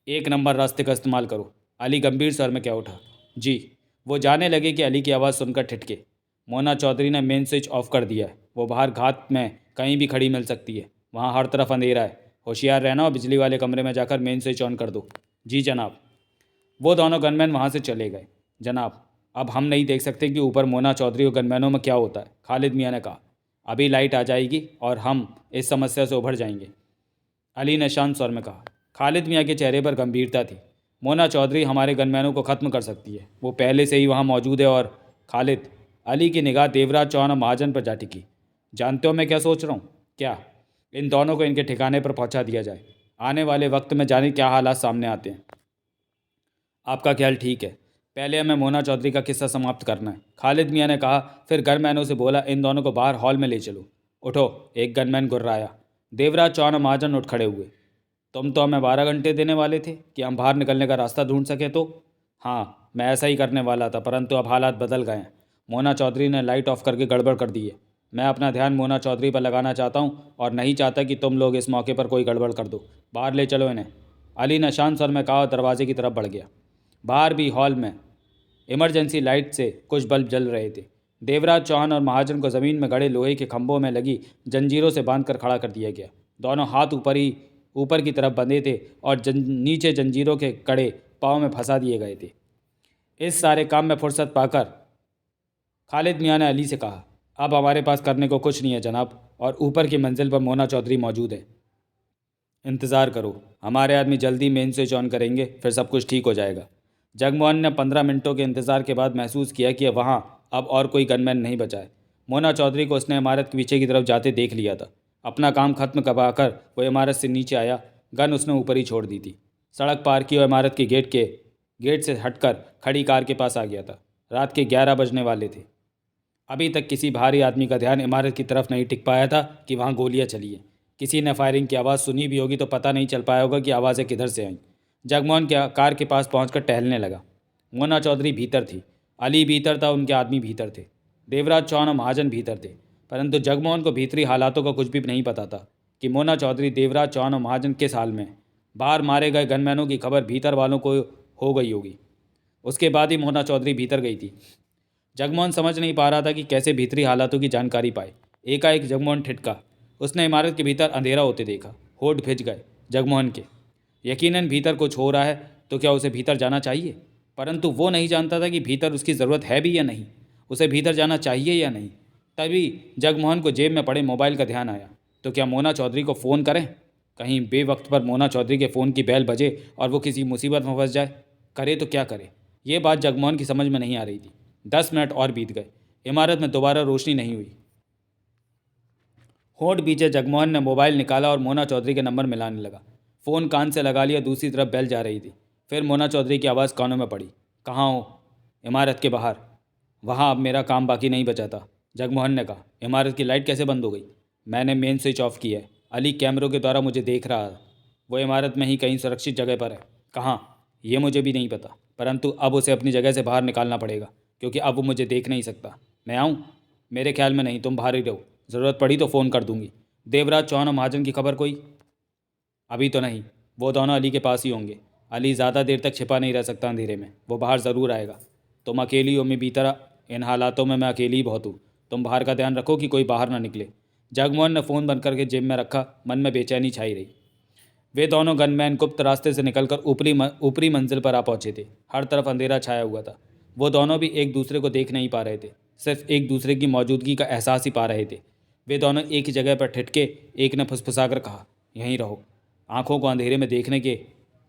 एक नंबर रास्ते का इस्तेमाल करो। अली गंभीर स्वर में कह उठा। जी। वो जाने लगे कि अली की आवाज़ सुनकर ठिठके। मोना चौधरी ने मेन स्विच ऑफ कर दिया है। वो बाहर घात में कहीं भी खड़ी मिल सकती है। वहाँ हर तरफ अंधेरा है। होशियार रहना और बिजली वाले कमरे में जाकर मेन स्विच ऑन कर दो। जी जनाब। वो दोनों गनमैन वहाँ से चले गए। जनाब, अब हम नहीं देख सकते कि ऊपर मोना चौधरी और गनमैनों में क्या होता है, खालिद मियाँ ने कहा। अभी लाइट आ जाएगी और हम इस समस्या से उभर जाएंगे, अली ने शांत स्वर में कहा। खालिद मियाँ के चेहरे पर गंभीरता थी। मोना चौधरी हमारे गनमैनों को ख़त्म कर सकती है। वो पहले से ही वहाँ मौजूद है। और खालिद, अली की निगाह देवराज चौहान और महाजन पर जा टिकी। जानते हो मैं क्या सोच रहा हूँ? क्या? इन दोनों को इनके ठिकाने पर पहुँचा दिया जाए। आने वाले वक्त में जाने क्या हालात सामने आते हैं। आपका ख्याल ठीक है। पहले हमें मोना चौधरी का किस्सा समाप्त करना है, खालिद मियाँ ने कहा। फिर गनमैनों से बोला, इन दोनों को बाहर हॉल में ले चलो। उठो, एक गनमैन गुर्राया। देवराज चौहान और महाजन उठ खड़े हुए। तुम तो हमें 12 घंटे देने वाले थे कि हम बाहर निकलने का रास्ता ढूंढ सके तो? हाँ, मैं ऐसा ही करने वाला था, परंतु अब हालात बदल गए हैं। मोना चौधरी ने लाइट ऑफ करके गड़बड़ कर दी है। मैं अपना ध्यान मोना चौधरी पर लगाना चाहता हूँ और नहीं चाहता कि तुम लोग इस मौके पर कोई गड़बड़ कर दो। बाहर ले चलो इन्हें, अली ने शांत स्वर में कहा और दरवाजे की तरफ बढ़ गया। बाहर भी हॉल में इमरजेंसी लाइट से कुछ बल्ब जल रहे थे। देवराज चौहान और महाजन को ज़मीन में गड़े लोहे के खंभों में लगी जंजीरों से बांधकर खड़ा कर दिया गया। दोनों हाथ ऊपर की तरफ बंधे थे और नीचे जंजीरों के कड़े पाँव में फंसा दिए गए थे। इस सारे काम में फुर्सत पाकर खालिद मियाँ ने अली से कहा, अब हमारे पास करने को कुछ नहीं है जनाब, और ऊपर की मंजिल पर मोना चौधरी मौजूद है। इंतज़ार करो, हमारे आदमी जल्दी मेन स्विच ऑन करेंगे, फिर सब कुछ ठीक हो जाएगा। जगमोहन ने 15 मिनटों के इंतज़ार के बाद महसूस किया कि वहाँ अब और कोई गनमैन नहीं बचा है। मोना चौधरी को उसने इमारत के पीछे की तरफ जाते देख लिया था। अपना काम खत्म करवाकर वो इमारत से नीचे आया। गन उसने ऊपर ही छोड़ दी थी। सड़क पार की और इमारत के गेट से हटकर खड़ी कार के पास आ गया था। रात के 11 बजने वाले थे। अभी तक किसी भारी आदमी का ध्यान इमारत की तरफ नहीं टिक पाया था कि वहाँ गोलियाँ चली हैं। किसी ने फायरिंग की आवाज़ सुनी भी होगी तो पता नहीं चल पाया होगा कि आवाज़ें किधर से आईं। जगमोहन के कार के पास पहुंचकर टहलने लगा। मोना चौधरी भीतर थी, अली भीतर था, उनके आदमी भीतर थे, देवराज चौहान और महाजन भीतर थे। परंतु जगमोहन को भीतरी हालातों का कुछ भी नहीं पता था कि मोना चौधरी, देवराज चौहान और महाजन किस हाल में। बाहर मारे गए गनमैनों की खबर भीतर वालों को हो गई होगी। उसके बाद ही मोना चौधरी भीतर गई थी। जगमोहन समझ नहीं पा रहा था कि कैसे भीतरी हालातों की जानकारी पाए। एकाएक जगमोहन ठिठका। उसने इमारत के भीतर अंधेरा होते देखा। होठ भिज गए जगमोहन के। यकीनन भीतर कुछ हो रहा है तो क्या उसे भीतर जाना चाहिए, परंतु वो नहीं जानता था कि भीतर उसकी ज़रूरत है भी या नहीं, उसे भीतर जाना चाहिए या नहीं। तभी जगमोहन को जेब में पड़े मोबाइल का ध्यान आया। तो क्या मोना चौधरी को फ़ोन करें? कहीं बेवक्त पर मोना चौधरी के फ़ोन की बेल बजे और वो किसी मुसीबत में फंस जाए। करे तो क्या करे, ये बात जगमोहन की समझ में नहीं आ रही थी। 10 मिनट और बीत गए। इमारत में दोबारा रोशनी नहीं हुई। होठ बीचे जगमोहन ने मोबाइल निकाला और मोना चौधरी के नंबर मिलाने लगा। फ़ोन कान से लगा लिया, दूसरी तरफ बेल जा रही थी। फिर मोना चौधरी की आवाज़ कानों में पड़ी। कहाँ हो? इमारत के बाहर। वहाँ अब मेरा काम बाकी नहीं बचा था, जगमोहन ने कहा। इमारत की लाइट कैसे बंद हो गई? मैंने मेन स्विच ऑफ किया है। अली कैमरों के द्वारा मुझे देख रहा है। वो इमारत में ही कहीं सुरक्षित जगह पर है। कहाँ, ये मुझे भी नहीं पता, परंतु अब उसे अपनी जगह से बाहर निकालना पड़ेगा, क्योंकि अब वो मुझे देख नहीं सकता। मैं आऊँ? मेरे ख्याल में नहीं, तुम बाहर ही रहो, ज़रूरत पड़ी तो फ़ोन कर दूंगी। देवराज चौहान और महाजन की खबर कोई? अभी तो नहीं, वो दोनों अली के पास ही होंगे। अली ज़्यादा देर तक छिपा नहीं रह सकता अंधेरे में, वो बाहर ज़रूर आएगा। तुम अकेली हो, मैं भीतर इन हालातों में मैं अकेली बहुत हूँ। तुम बाहर का ध्यान रखो कि कोई बाहर ना निकले। जगमोहन ने फ़ोन बंद करके जेब में रखा। मन में बेचैनी छाई रही। वे दोनों गनमैन गुप्त रास्ते से निकलकर ऊपरी मंजिल पर आ पहुंचे थे। हर तरफ अंधेरा छाया हुआ था। वो दोनों भी एक दूसरे को देख नहीं पा रहे थे, सिर्फ एक दूसरे की मौजूदगी का एहसास ही पा रहे थे। वे दोनों एक ही जगह पर ठिठके। एक ने फुसफुसाकर कहा, यहीं रहो, आंखों को अंधेरे में देखने के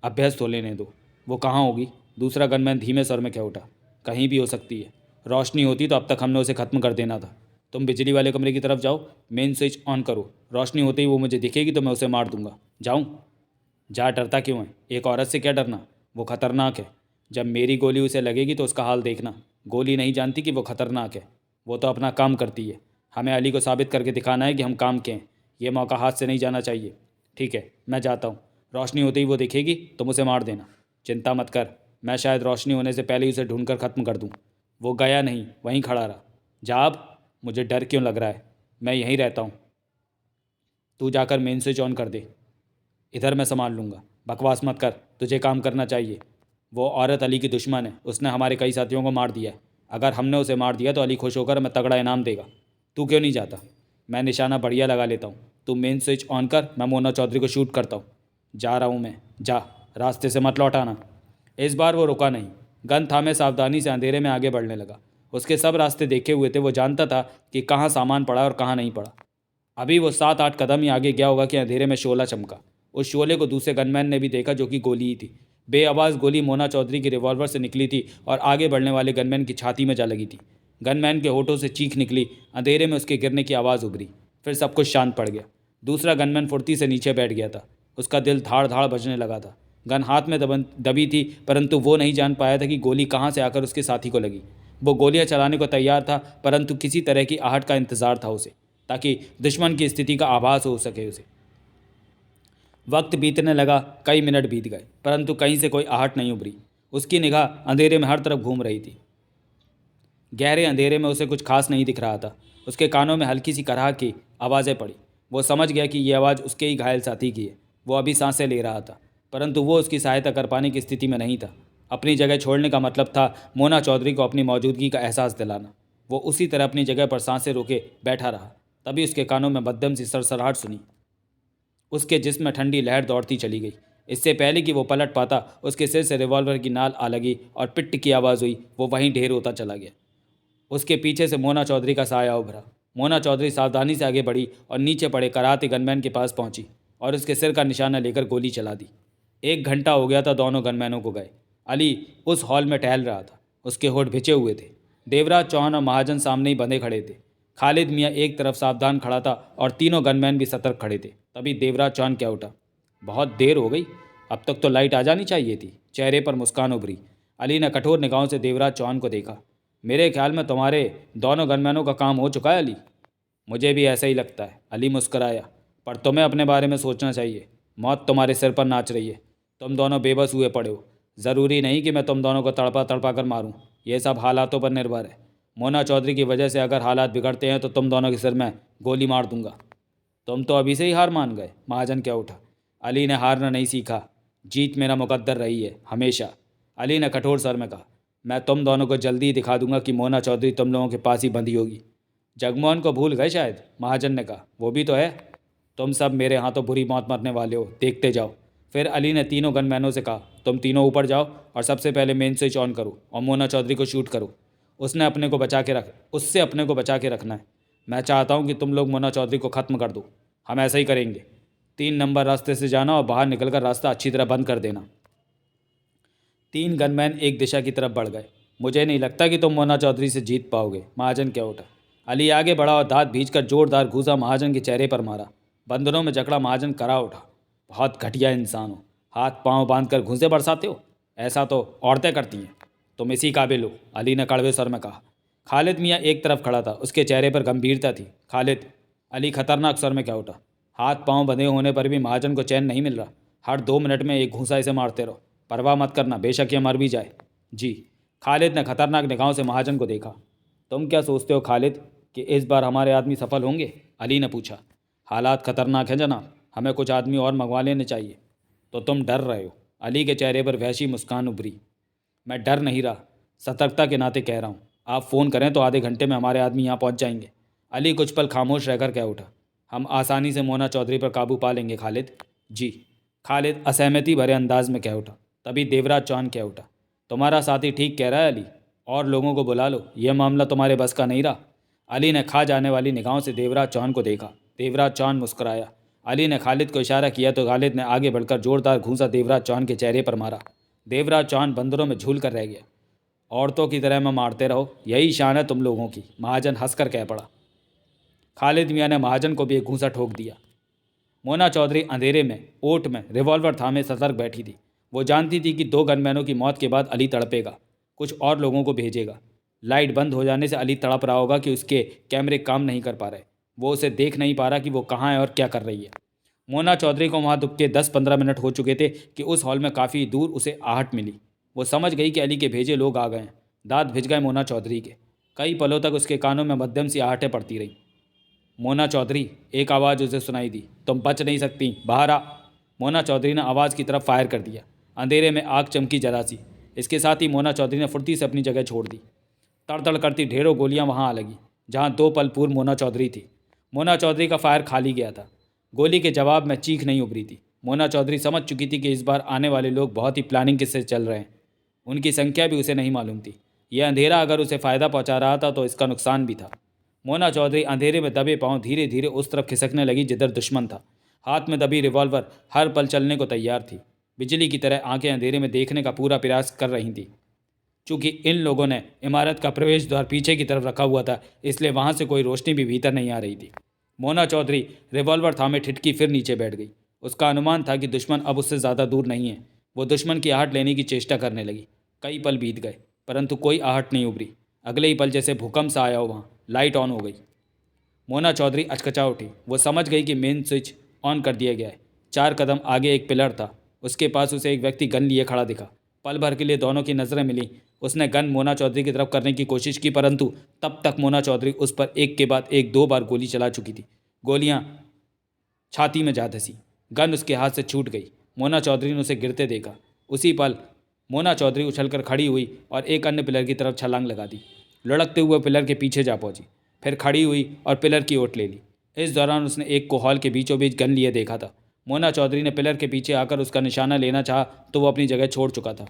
अभ्यस्त हो लेने दो। वो कहाँ होगी? दूसरा गनमैन धीमे स्वर में कह उठा, कहीं भी हो सकती है। रोशनी होती तो अब तक हमने उसे ख़त्म कर देना था। तुम बिजली वाले कमरे की तरफ जाओ, मेन स्विच ऑन करो। रोशनी होते ही वो मुझे दिखेगी तो मैं उसे मार दूंगा। जाऊँ? जा, डरता क्यों है? एक औरत से क्या डरना? वो खतरनाक है। जब मेरी गोली उसे लगेगी तो उसका हाल देखना। गोली नहीं जानती कि वो खतरनाक है। वो तो अपना काम करती है। हमें अली को साबित करके दिखाना है कि हम काम के हैं। ये मौका हाथ से नहीं जाना चाहिए। ठीक है, मैं जाता हूँ। रोशनी होते ही वो दिखेगी तुम उसे मार देना। चिंता मत कर, मैं शायद रोशनी होने से पहले ही उसे ढूंढ कर ख़त्म कर दूँ। वो गया नहीं, वहीं खड़ा रहा। जा अब। मुझे डर क्यों लग रहा है? मैं यहीं रहता हूँ। तू जाकर मेन स्विच ऑन कर दे। इधर मैं संभाल लूँगा। बकवास मत कर, तुझे काम करना चाहिए। वो औरत अली की दुश्मन है। उसने हमारे कई साथियों को मार दिया है। अगर हमने उसे मार दिया तो अली खुश होकर हमें तगड़ा इनाम देगा। तू क्यों नहीं जाता? मैं निशाना बढ़िया लगा लेता हूँ। तू मेन स्विच ऑन कर, मैं मोना चौधरी को शूट करता हूँ। जा रहा हूँ मैं। जा, रास्ते से मत लौटाना। इस बार वो रुका नहीं। गन थामे सावधानी से अंधेरे में आगे बढ़ने लगा। उसके सब रास्ते देखे हुए थे। वो जानता था कि कहाँ सामान पड़ा और कहाँ नहीं पड़ा। अभी वो 7-8 कदम ही आगे गया होगा कि अंधेरे में शोला चमका। उस शोले को दूसरे गनमैन ने भी देखा, जो कि गोली ही थी। बेआवाज़ गोली मोना चौधरी की रिवॉल्वर से निकली थी और आगे बढ़ने वाले गनमैन की छाती में जा लगी थी। गनमैन के होठों से चीख निकली। अंधेरे में उसके गिरने की आवाज़ उभरी। फिर सब कुछ शांत पड़ गया। दूसरा गनमैन फुर्ती से नीचे बैठ गया था। उसका दिल धाड़ धाड़ बजने लगा था। गन हाथ में दबी थी, परंतु वो नहीं जान पाया था कि गोली कहाँ से आकर उसके साथी को लगी। वो गोलियां चलाने को तैयार था, परंतु किसी तरह की आहट का इंतजार था उसे, ताकि दुश्मन की स्थिति का आभास हो सके उसे। वक्त बीतने लगा। कई मिनट बीत गए, परंतु कहीं से कोई आहट नहीं उभरी। उसकी निगाह अंधेरे में हर तरफ घूम रही थी। गहरे अंधेरे में उसे कुछ खास नहीं दिख रहा था। उसके कानों में हल्की सी कराह की आवाज़ें पड़ी। वो समझ गया कि ये आवाज़ उसके ही घायल साथी की है। वो अभी सांसें ले रहा था, परंतु वो उसकी सहायता कर पाने की स्थिति में नहीं था। अपनी जगह छोड़ने का मतलब था मोना चौधरी को अपनी मौजूदगी का एहसास दिलाना। वो उसी तरह अपनी जगह पर सांसें रोके बैठा रहा। तभी उसके कानों में मध्यम सी सरसराहट सुनी। उसके जिस्म में ठंडी लहर दौड़ती चली गई। इससे पहले कि वो पलट पाता, उसके सिर से रिवॉल्वर की नाल आ लगी और पिट्ट की आवाज़ हुई। वो वहीं ढेर होता चला गया। उसके पीछे से मोना चौधरी का साया उभरा। मोना चौधरी सावधानी से आगे बढ़ी और नीचे पड़े कराते गनमैन के पास पहुंची और उसके सिर का निशाना लेकर गोली चला दी। 1 घंटा हो गया था दोनों गनमैनों को गए। अली उस हॉल में टहल रहा था। उसके होठ भिजे हुए थे। देवराज चौहान और महाजन सामने ही बंधे खड़े थे। खालिद मियाँ एक तरफ सावधान खड़ा था और तीनों गनमैन भी सतर्क खड़े थे। तभी देवराज चौहान क्या उठा, बहुत देर हो गई, अब तक तो लाइट आ जानी चाहिए थी। चेहरे पर मुस्कान उभरी। अली ने कठोर निगाहों से देवराज चौहान को देखा। मेरे ख्याल में तुम्हारे दोनों गनमैनों का काम हो चुका है अली। मुझे भी ऐसा ही लगता है, अली मुस्कराया। पर तुम्हें अपने बारे में सोचना चाहिए। मौत तुम्हारे सिर पर नाच रही है। तुम दोनों बेबस हुए पड़े हो। ज़रूरी नहीं कि मैं तुम दोनों को तड़पा तड़पा कर मारूं। ये सब हालातों पर निर्भर है। मोना चौधरी की वजह से अगर हालात बिगड़ते हैं तो तुम दोनों के सिर में गोली मार दूंगा। तुम तो अभी से ही हार मान गए। महाजन क्या उठा। अली ने हारना नहीं सीखा। जीत मेरा मुकद्दर रही है हमेशा। अली ने कठोर स्वर में कहा, मैं तुम दोनों को जल्दी ही दिखा दूंगा कि मोना चौधरी तुम लोगों के पास ही बंधी होगी। जगमोहन को भूल गए शायद, महाजन ने कहा। वो भी तो है। तुम सब मेरे हाथों बुरी मौत मरने वाले हो, देखते जाओ। फिर अली ने तीनों गनमैनों से कहा, तुम तीनों ऊपर जाओ और सबसे पहले मेन स्विच ऑन करो और मोना चौधरी को शूट करो। उससे अपने को बचा के रखना है। मैं चाहता हूँ कि तुम लोग मोना चौधरी को ख़त्म कर दो। हम ऐसा ही करेंगे। 3 नंबर रास्ते से जाना और बाहर निकलकर रास्ता अच्छी तरह बंद कर देना। 3 गनमैन एक दिशा की तरफ बढ़ गए। मुझे नहीं लगता कि तुम मोना चौधरी से जीत पाओगे, महाजन क्या उठा। अली आगे बढ़ा और दांत भींचकर जोरदार घूसा महाजन के चेहरे पर मारा। बंदरों में जकड़ा महाजन करा उठा। बहुत घटिया इंसान हो, हाथ पांव बांधकर घूंसे बरसाते हो। ऐसा तो औरतें करती हैं। तुम इसी काबिल हो, अली ने कड़वे स्वर में कहा। खालिद मियाँ एक तरफ खड़ा था। उसके चेहरे पर गंभीरता थी। खालिद, अली खतरनाक स्वर में क्या उठा। हाथ पांव बंधे होने पर भी महाजन को चैन नहीं मिल रहा। हर 2 मिनट में एक घूंसा इसे मारते रहो। परवाह मत करना, बेशक ये मर भी जाए। जी। खालिद ने खतरनाक निगाहों से महाजन को देखा। तुम क्या सोचते हो खालिद कि इस बार हमारे आदमी सफल होंगे? अली ने पूछा। हालात खतरनाक हैं जनाब, हमें कुछ आदमी और मंगवा लेने चाहिए। तो तुम डर रहे हो? अली के चेहरे पर वहशी मुस्कान उभरी। मैं डर नहीं रहा, सतर्कता के नाते कह रहा हूँ। आप फ़ोन करें तो आधे घंटे में हमारे आदमी यहाँ पहुँच जाएंगे। अली कुछ पल खामोश रहकर कह उठा, हम आसानी से मोना चौधरी पर काबू पा लेंगे खालिद। जी। खालिद असहमति भरे अंदाज में कह उठा। तभी देवराज चौहान कह उठा, तुम्हारा साथी ठीक कह रहा है अली, और लोगों को बुला लो, यह मामला तुम्हारे बस का नहीं रहा। अली ने खा जाने वाली निगाहों से देवराज चौहान को देखा। देवराज चौहान मुस्कुराया। अली ने खालिद को इशारा किया तो खालिद ने आगे बढ़कर जोरदार घूंसा देवराज चौहान के चेहरे पर मारा। देवराज चौहान बंदरों में झूल कर रह गया। औरतों की तरह मैं मारते रहो, यही शान है तुम लोगों की, महाजन हंसकर कह पड़ा। खालिद मियाँ ने महाजन को भी एक घूंसा ठोक दिया। मोना चौधरी अंधेरे में ओट में रिवॉल्वर थामे सतर्क बैठी थी। वो जानती थी कि 2 गनमैनों की मौत के बाद अली तड़पेगा, कुछ और लोगों को भेजेगा। लाइट बंद हो जाने से अली तड़प रहा होगा कि उसके कैमरे काम नहीं कर पा रहे, वो उसे देख नहीं पा रहा कि वो कहाँ है और क्या कर रही है। मोना चौधरी को वहाँ दुबके 10-15 मिनट हो चुके थे कि उस हॉल में काफ़ी दूर उसे आहट मिली। वो समझ गई कि अली के भेजे लोग आ गए हैं। दांत भिज गए मोना चौधरी के। कई पलों तक उसके कानों में मध्यम सी आहटें पड़ती रहीं। मोना चौधरी, एक आवाज़ उसे सुनाई दी, तुम बच नहीं सकती, बाहर आ। मोना चौधरी ने आवाज़ की तरफ फायर कर दिया। अंधेरे में आग चमकी जरा सी। इसके साथ ही मोना चौधरी ने फुर्ती से अपनी जगह छोड़ दी। तड़तड़ करती ढेरों गोलियां वहां आ लगी जहां 2 पल पूर्व मोना चौधरी थी। मोना चौधरी का फायर खाली गया था। गोली के जवाब में चीख नहीं उभरी थी। मोना चौधरी समझ चुकी थी कि इस बार आने वाले लोग बहुत ही प्लानिंग से चल रहे हैं। उनकी संख्या भी उसे नहीं मालूम थी। यह अंधेरा अगर उसे फ़ायदा पहुंचा रहा था तो इसका नुकसान भी था। मोना चौधरी अंधेरे में दबे पांव धीरे धीरे उस तरफ खिसकने लगी जिधर दुश्मन था। हाथ में दबी रिवॉल्वर हर पल चलने को तैयार थी। बिजली की तरह आंखें अंधेरे में देखने का पूरा प्रयास कर रही थी। चूंकि इन लोगों ने इमारत का प्रवेश द्वार पीछे की तरफ रखा हुआ था, इसलिए वहां से कोई रोशनी भी भीतर नहीं आ रही थी। मोना चौधरी रिवॉल्वर थामे ठिठकी फिर नीचे बैठ गई। उसका अनुमान था कि दुश्मन अब उससे ज़्यादा दूर नहीं है। वो दुश्मन की आहट लेने की चेष्टा करने लगी। कई पल बीत गए परंतु कोई आहट नहीं उभरी। अगले ही पल जैसे भूकंप सा आया हो वहाँ लाइट ऑन हो गई। मोना चौधरी अचकचा उठी। वो समझ गई कि मेन स्विच ऑन कर दिया गया है। 4 कदम आगे एक पिलर था, उसके पास उसे एक व्यक्ति गन लिए खड़ा दिखा। पल भर के लिए दोनों की नज़रें मिली। उसने गन मोना चौधरी की तरफ करने की कोशिश की परंतु तब तक मोना चौधरी उस पर एक के बाद एक 2 बार गोली चला चुकी थी। गोलियां छाती में जा धसी। गन उसके हाथ से छूट गई। मोना चौधरी ने उसे गिरते देखा। उसी पल मोना चौधरी उछलकर खड़ी हुई और एक अन्य पिलर की तरफ छलांग लगा दी। लुढ़कते हुए पिलर के पीछे जा पहुंची, फिर खड़ी हुई और पिलर की ओट ले ली। इस दौरान उसने एक को हॉल के बीचों बीच गन लिए देखा था। मोना चौधरी ने पिलर के पीछे आकर उसका निशाना लेना चाहा तो वो अपनी जगह छोड़ चुका था।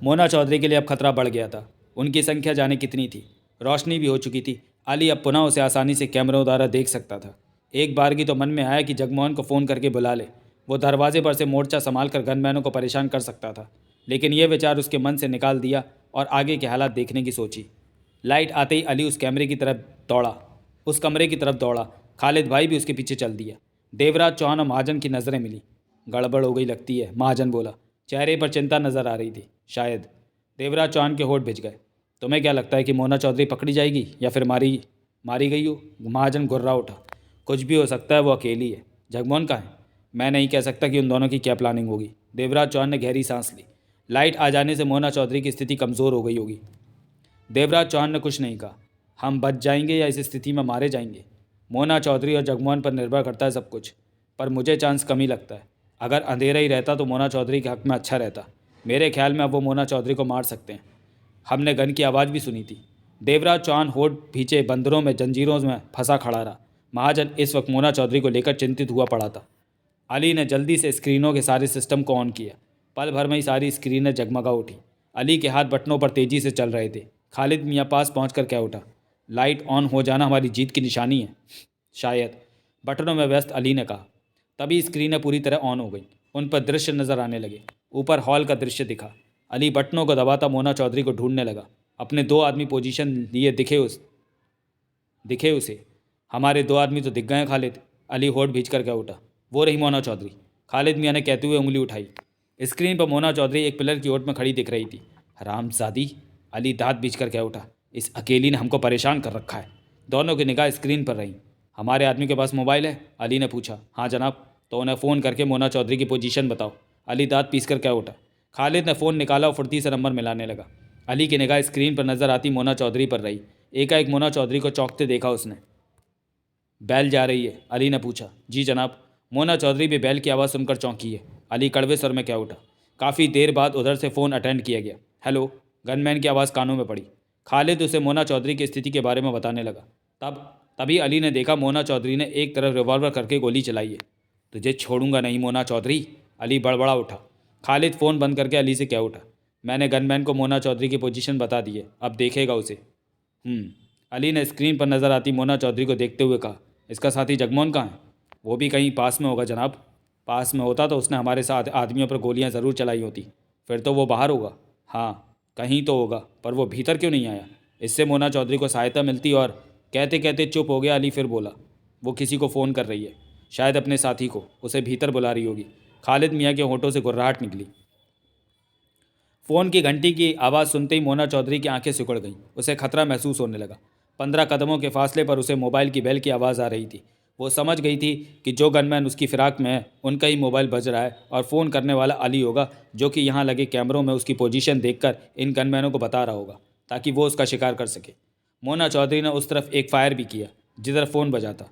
मोना चौधरी के लिए अब खतरा बढ़ गया था। उनकी संख्या जाने कितनी थी। रोशनी भी हो चुकी थी। अली अब पुनः उसे आसानी से कैमरों द्वारा देख सकता था। एक बारगी तो मन में आया कि जगमोहन को फ़ोन करके बुला ले। वो दरवाजे पर से मोर्चा संभाल कर गनमैनों को परेशान कर सकता था, लेकिन यह विचार उसके मन से निकाल दिया और आगे के हालात देखने की सोची। लाइट आते ही अली उस कमरे की तरफ दौड़ा। खालिद भाई भी उसके पीछे चल दिया। देवराज चौहान और महाजन की नज़रें मिली। गड़बड़ हो गई लगती है, महाजन बोला। चेहरे पर चिंता नज़र आ रही थी। शायद। देवराज चौहान के होठ भिज गए। तुम्हें क्या लगता है कि मोना चौधरी पकड़ी जाएगी या फिर मारी गई हो? महाजन गुर्रा उठा। कुछ भी हो सकता है, वो अकेली है। जगमोहन का है? मैं नहीं कह सकता कि उन दोनों की क्या प्लानिंग होगी। देवराज चौहान ने गहरी सांस ली। लाइट आ जाने से मोना चौधरी की स्थिति कमज़ोर हो गई होगी। देवराज चौहान ने कुछ नहीं कहा। हम बच जाएंगे या इस स्थिति में मारे जाएंगे, मोना चौधरी और जगमोहन पर निर्भर करता है सब कुछ। पर मुझे चांस कम ही लगता है। अगर अंधेरा ही रहता तो मोना चौधरी के हक़ में अच्छा रहता। मेरे ख्याल में अब वो मोना चौधरी को मार सकते हैं। हमने गन की आवाज़ भी सुनी थी। देवराज चौहान होठ भींचे बंदरों में जंजीरों में फंसा खड़ा रहा। महाजन इस वक्त मोना चौधरी को लेकर चिंतित हुआ पड़ा था। अली ने जल्दी से स्क्रीनों के सारे सिस्टम को ऑन किया। पल भर में ही सारी स्क्रीनें जगमगा उठी। अली के हाथ बटनों पर तेज़ी से चल रहे थे। खालिद मियाँ पास पहुंचकर कह उठा, लाइट ऑन हो जाना हमारी जीत की निशानी है। शायद, बटनों में व्यस्त अली ने कहा। तभी स्क्रीनें पूरी तरह ऑन हो गई। उन पर दृश्य नजर आने लगे। ऊपर हॉल का दृश्य दिखा। अली बटनों को दबाता मोना चौधरी को ढूंढने लगा। अपने 2 आदमी पोजीशन लिए दिखे उसे। हमारे 2 आदमी तो दिख गए खालिद। अली होठ भींच कर कह उठा। वो रही मोना चौधरी, खालिद मियाँ ने कहते हुए उंगली उठाई। स्क्रीन पर मोना चौधरी एक पिलर की ओट में खड़ी दिख रही थी। हरामजादी, अली दांत बीच कर कह उठा। इस अकेली ने हमको परेशान कर रखा है। दोनों की निगाह स्क्रीन पर रही। हमारे आदमी के पास मोबाइल है? अली ने पूछा। हाँ जनाब। तो उन्हें फ़ोन करके मोना चौधरी की पोजीशन बताओ। अली दांत पीस कर कह उठा। खालिद ने फ़ोन निकाला और फुर्ती से नंबर मिलाने लगा। अली की निगाह स्क्रीन पर नजर आती मोना चौधरी पर रही। एकाएक मोना चौधरी को चौंकते देखा उसने। बैल जा रही है? अली ने पूछा। जी जनाब। मोना चौधरी भी बैल की आवाज़ सुनकर चौंकी है। अली कड़वे स्वर में कह उठा। काफ़ी देर बाद उधर से फ़ोन अटेंड किया गया। हेलो, गनमैन की आवाज़ कानों में पड़ी। खालिद उसे मोना चौधरी की स्थिति के बारे में बताने लगा। तभी अली ने देखा मोना चौधरी ने एक तरफ रिवॉल्वर करके गोली चलाई है। तुझे छोड़ूंगा नहीं मोना चौधरी, अली बड़बड़ा उठा। खालिद फ़ोन बंद करके अली से कह उठा, मैंने गनमैन को मोना चौधरी की पोजीशन बता दी है, अब देखेगा उसे। अली ने स्क्रीन पर नज़र आती मोना चौधरी को देखते हुए कहा, इसका साथी जगमोहन कहाँ है? वो भी कहीं पास में होगा जनाब। पास में होता तो उसने हमारे साथ आदमियों पर गोलियां ज़रूर चलाई होती। फिर तो वो बाहर होगा। हाँ कहीं तो होगा, पर वो भीतर क्यों नहीं आया? इससे मोना चौधरी को सहायता मिलती। और कहते कहते चुप हो गया। अली फिर बोला, वो किसी को फ़ोन कर रही है, शायद अपने साथी को, उसे भीतर बुला रही होगी। खालिद मियाँ के होठों से गुर्राहट निकली। फ़ोन की घंटी की आवाज़ सुनते ही मोना चौधरी की आंखें सिकुड़ गईं। उसे खतरा महसूस होने लगा। 15 कदमों के फासले पर उसे मोबाइल की बेल की आवाज़ आ रही थी। वो समझ गई थी कि जो गनमैन उसकी फ़िराक में है उनका ही मोबाइल बज रहा है और फ़ोन करने वाला अली होगा, जो कि यहाँ लगे कैमरों में उसकी पोजीशन देखकर इन गनमैनों को बता रहा होगा ताकि वो उसका शिकार कर सके। मोना चौधरी ने उस तरफ एक फायर भी किया जिधर फ़ोन बजा था।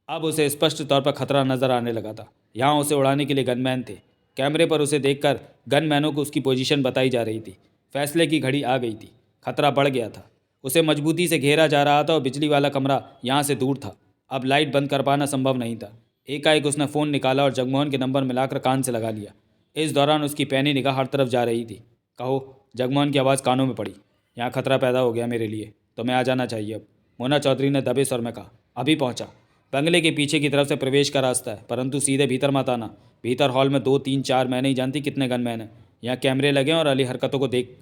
अब उसे स्पष्ट तौर पर खतरा नजर आने लगा था। यहाँ उसे उड़ाने के लिए गनमैन थे। कैमरे पर उसे देखकर गनमैनों को उसकी पोजीशन बताई जा रही थी। फैसले की घड़ी आ गई थी। खतरा बढ़ गया था। उसे मजबूती से घेरा जा रहा था और बिजली वाला कमरा यहाँ से दूर था। अब लाइट बंद कर पाना संभव नहीं था। एकाएक उसने फ़ोन निकाला और जगमोहन के नंबर मिलाकर कान से लगा लिया। इस दौरान उसकी पैनी निगाह हर तरफ जा रही थी। कहो, जगमोहन की आवाज़ कानों में पड़ी। यहाँ खतरा पैदा हो गया मेरे लिए, तुम्हें आ जाना चाहिए अब, मोना चौधरी ने दबे स्वर में कहा। अभी पहुँचा। बंगले के पीछे की तरफ से प्रवेश का रास्ता है, परंतु सीधे भीतर मत आना। भीतर हॉल में 2 3 4, मैं नहीं जानती कितने गनमैन हैं। यहाँ कैमरे लगे हैं और अली हरकतों को देख।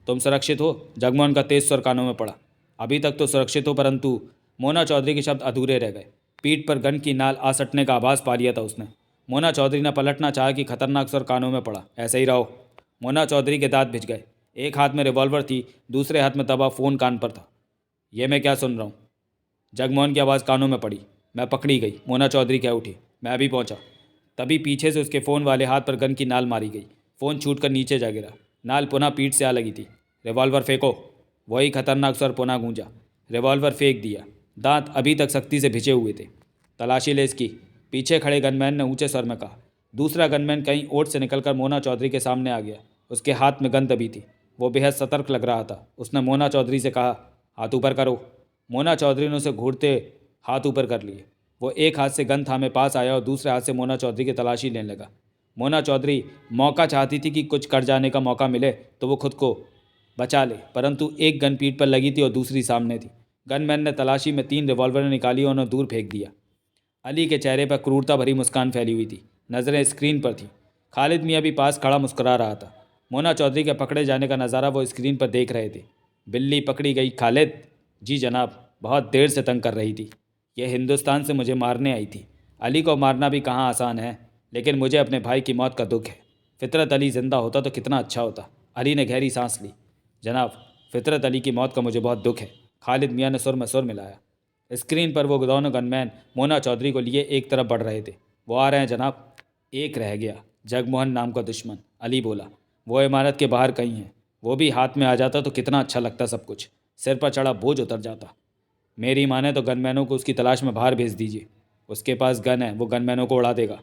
तुम सुरक्षित हो? जगमोहन का तेज स्वर कानों में पड़ा। अभी तक तो सुरक्षित हो, परंतु मोना चौधरी के शब्द अधूरे रह गए। पीठ पर गन की नाल आ सटने का आभास पा लिया था उसने। मोना चौधरी ने पलटना चाहा कि खतरनाक स्वर कानों में पड़ा, ऐसे ही रहो। मोना चौधरी के दांत भिज गए। एक हाथ में रिवॉल्वर थी, दूसरे हाथ में दबा फ़ोन कान पर था। यह मैं क्या सुन रहा हूँ? जगमोहन की आवाज़ कानों में पड़ी। मैं पकड़ी गई, मोना चौधरी कह उठी। मैं अभी पहुंचा। तभी पीछे से उसके फ़ोन वाले हाथ पर गन की नाल मारी गई। फ़ोन छूटकर नीचे जा गिरा। नाल पुनः पीठ से आ लगी थी। रिवॉल्वर फेंको। वही खतरनाक स्वर पुनः गूंजा। रिवॉल्वर फेंक दिया। दांत अभी तक सख्ती से भिजे हुए थे। तलाशी ले इसकी, पीछे खड़े गनमैन ने ऊंचे स्वर में कहा। दूसरा गनमैन कहीं ओट से निकलकर मोना चौधरी के सामने आ गया। उसके हाथ में गन दबी थी। वो बेहद सतर्क लग रहा था। उसने मोना चौधरी से कहा, हाथ ऊपर करो। मोना चौधरी ने उसे घूरते हाथ ऊपर कर लिए। वो एक हाथ से गन थामे पास आया और दूसरे हाथ से मोना चौधरी की तलाशी लेने लगा। मोना चौधरी मौका चाहती थी कि कुछ कर जाने का मौका मिले तो वो खुद को बचा ले, परंतु एक गन पीठ पर लगी थी और दूसरी सामने थी। गनमैन ने तलाशी में 3 रिवॉल्वर निकाली और उन्हें दूर फेंक दिया। अली के चेहरे पर क्रूरता भरी मुस्कान फैली हुई थी। नज़रें स्क्रीन पर थी। खालिद मियाँ भी पास खड़ा मुस्कुरा रहा था। मोना चौधरी के पकड़े जाने का नज़ारा वो स्क्रीन पर देख रहे थे। बिल्ली पकड़ी गई खालिद? जी जनाब, बहुत देर से तंग कर रही थी। यह हिंदुस्तान से मुझे मारने आई थी। अली को मारना भी कहाँ आसान है, लेकिन मुझे अपने भाई की मौत का दुख है। फितरत अली ज़िंदा होता तो कितना अच्छा होता। अली ने गहरी सांस ली। जनाब, फितरत अली की मौत का मुझे बहुत दुख है, खालिद मियाँ ने सुर में सुर मिलाया। स्क्रीन पर वो दोनों गनमैन मोना चौधरी को लिए एक तरफ बढ़ रहे थे। वो आ रहे हैं जनाब। एक रह गया, जगमोहन नाम का दुश्मन, अली बोला। वो इमारत के बाहर कहीं है। वो भी हाथ में आ जाता तो कितना अच्छा लगता। सब कुछ सिर पर चढ़ा बोझ उतर जाता। मेरी माने तो गनमैनों को उसकी तलाश में बाहर भेज दीजिए। उसके पास गन है, वो गनमैनों को उड़ा देगा।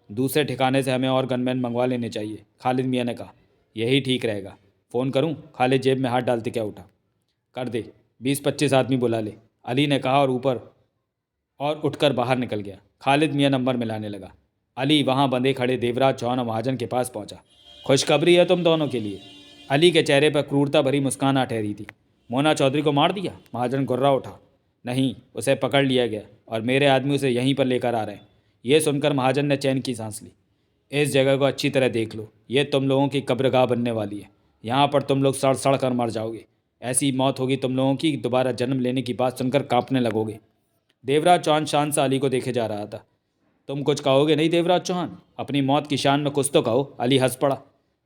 दूसरे ठिकाने से हमें और गनमैन मंगवा लेने चाहिए, खालिद मियाँ ने कहा। यही ठीक रहेगा। फ़ोन करूं? खालिद जेब में हाथ डालते क्या उठा। कर दे, 20-25 आदमी बुला ले, अली ने कहा और उठकर बाहर निकल गया। खालिद मियाँ नंबर मिलाने लगा। अली वहाँ बंधे खड़े देवराज चौहान और महाजन के पास पहुँचा। खुशखबरी है तुम दोनों के लिए। अली के चेहरे पर क्रूरता भरी मुस्कान आ ठहरी थी। मोना चौधरी को मार दिया? महाजन गुर्रा उठा। नहीं, उसे पकड़ लिया गया और मेरे आदमी उसे यहीं पर लेकर आ रहे हैं। यह सुनकर महाजन ने चैन की सांस ली। इस जगह को अच्छी तरह देख लो, ये तुम लोगों की कब्रगाह बनने वाली है। यहाँ पर तुम लोग सड़ सड़ कर मर जाओगे। ऐसी मौत होगी तुम लोगों की, दोबारा जन्म लेने की बात सुनकर कांपने लगोगे। देवराज चौहान शान से अली को देखे जा रहा था। तुम कुछ कहोगे नहीं देवराज चौहान? अपनी मौत की शान में कुछ तो कहो। अली हंस पड़ा।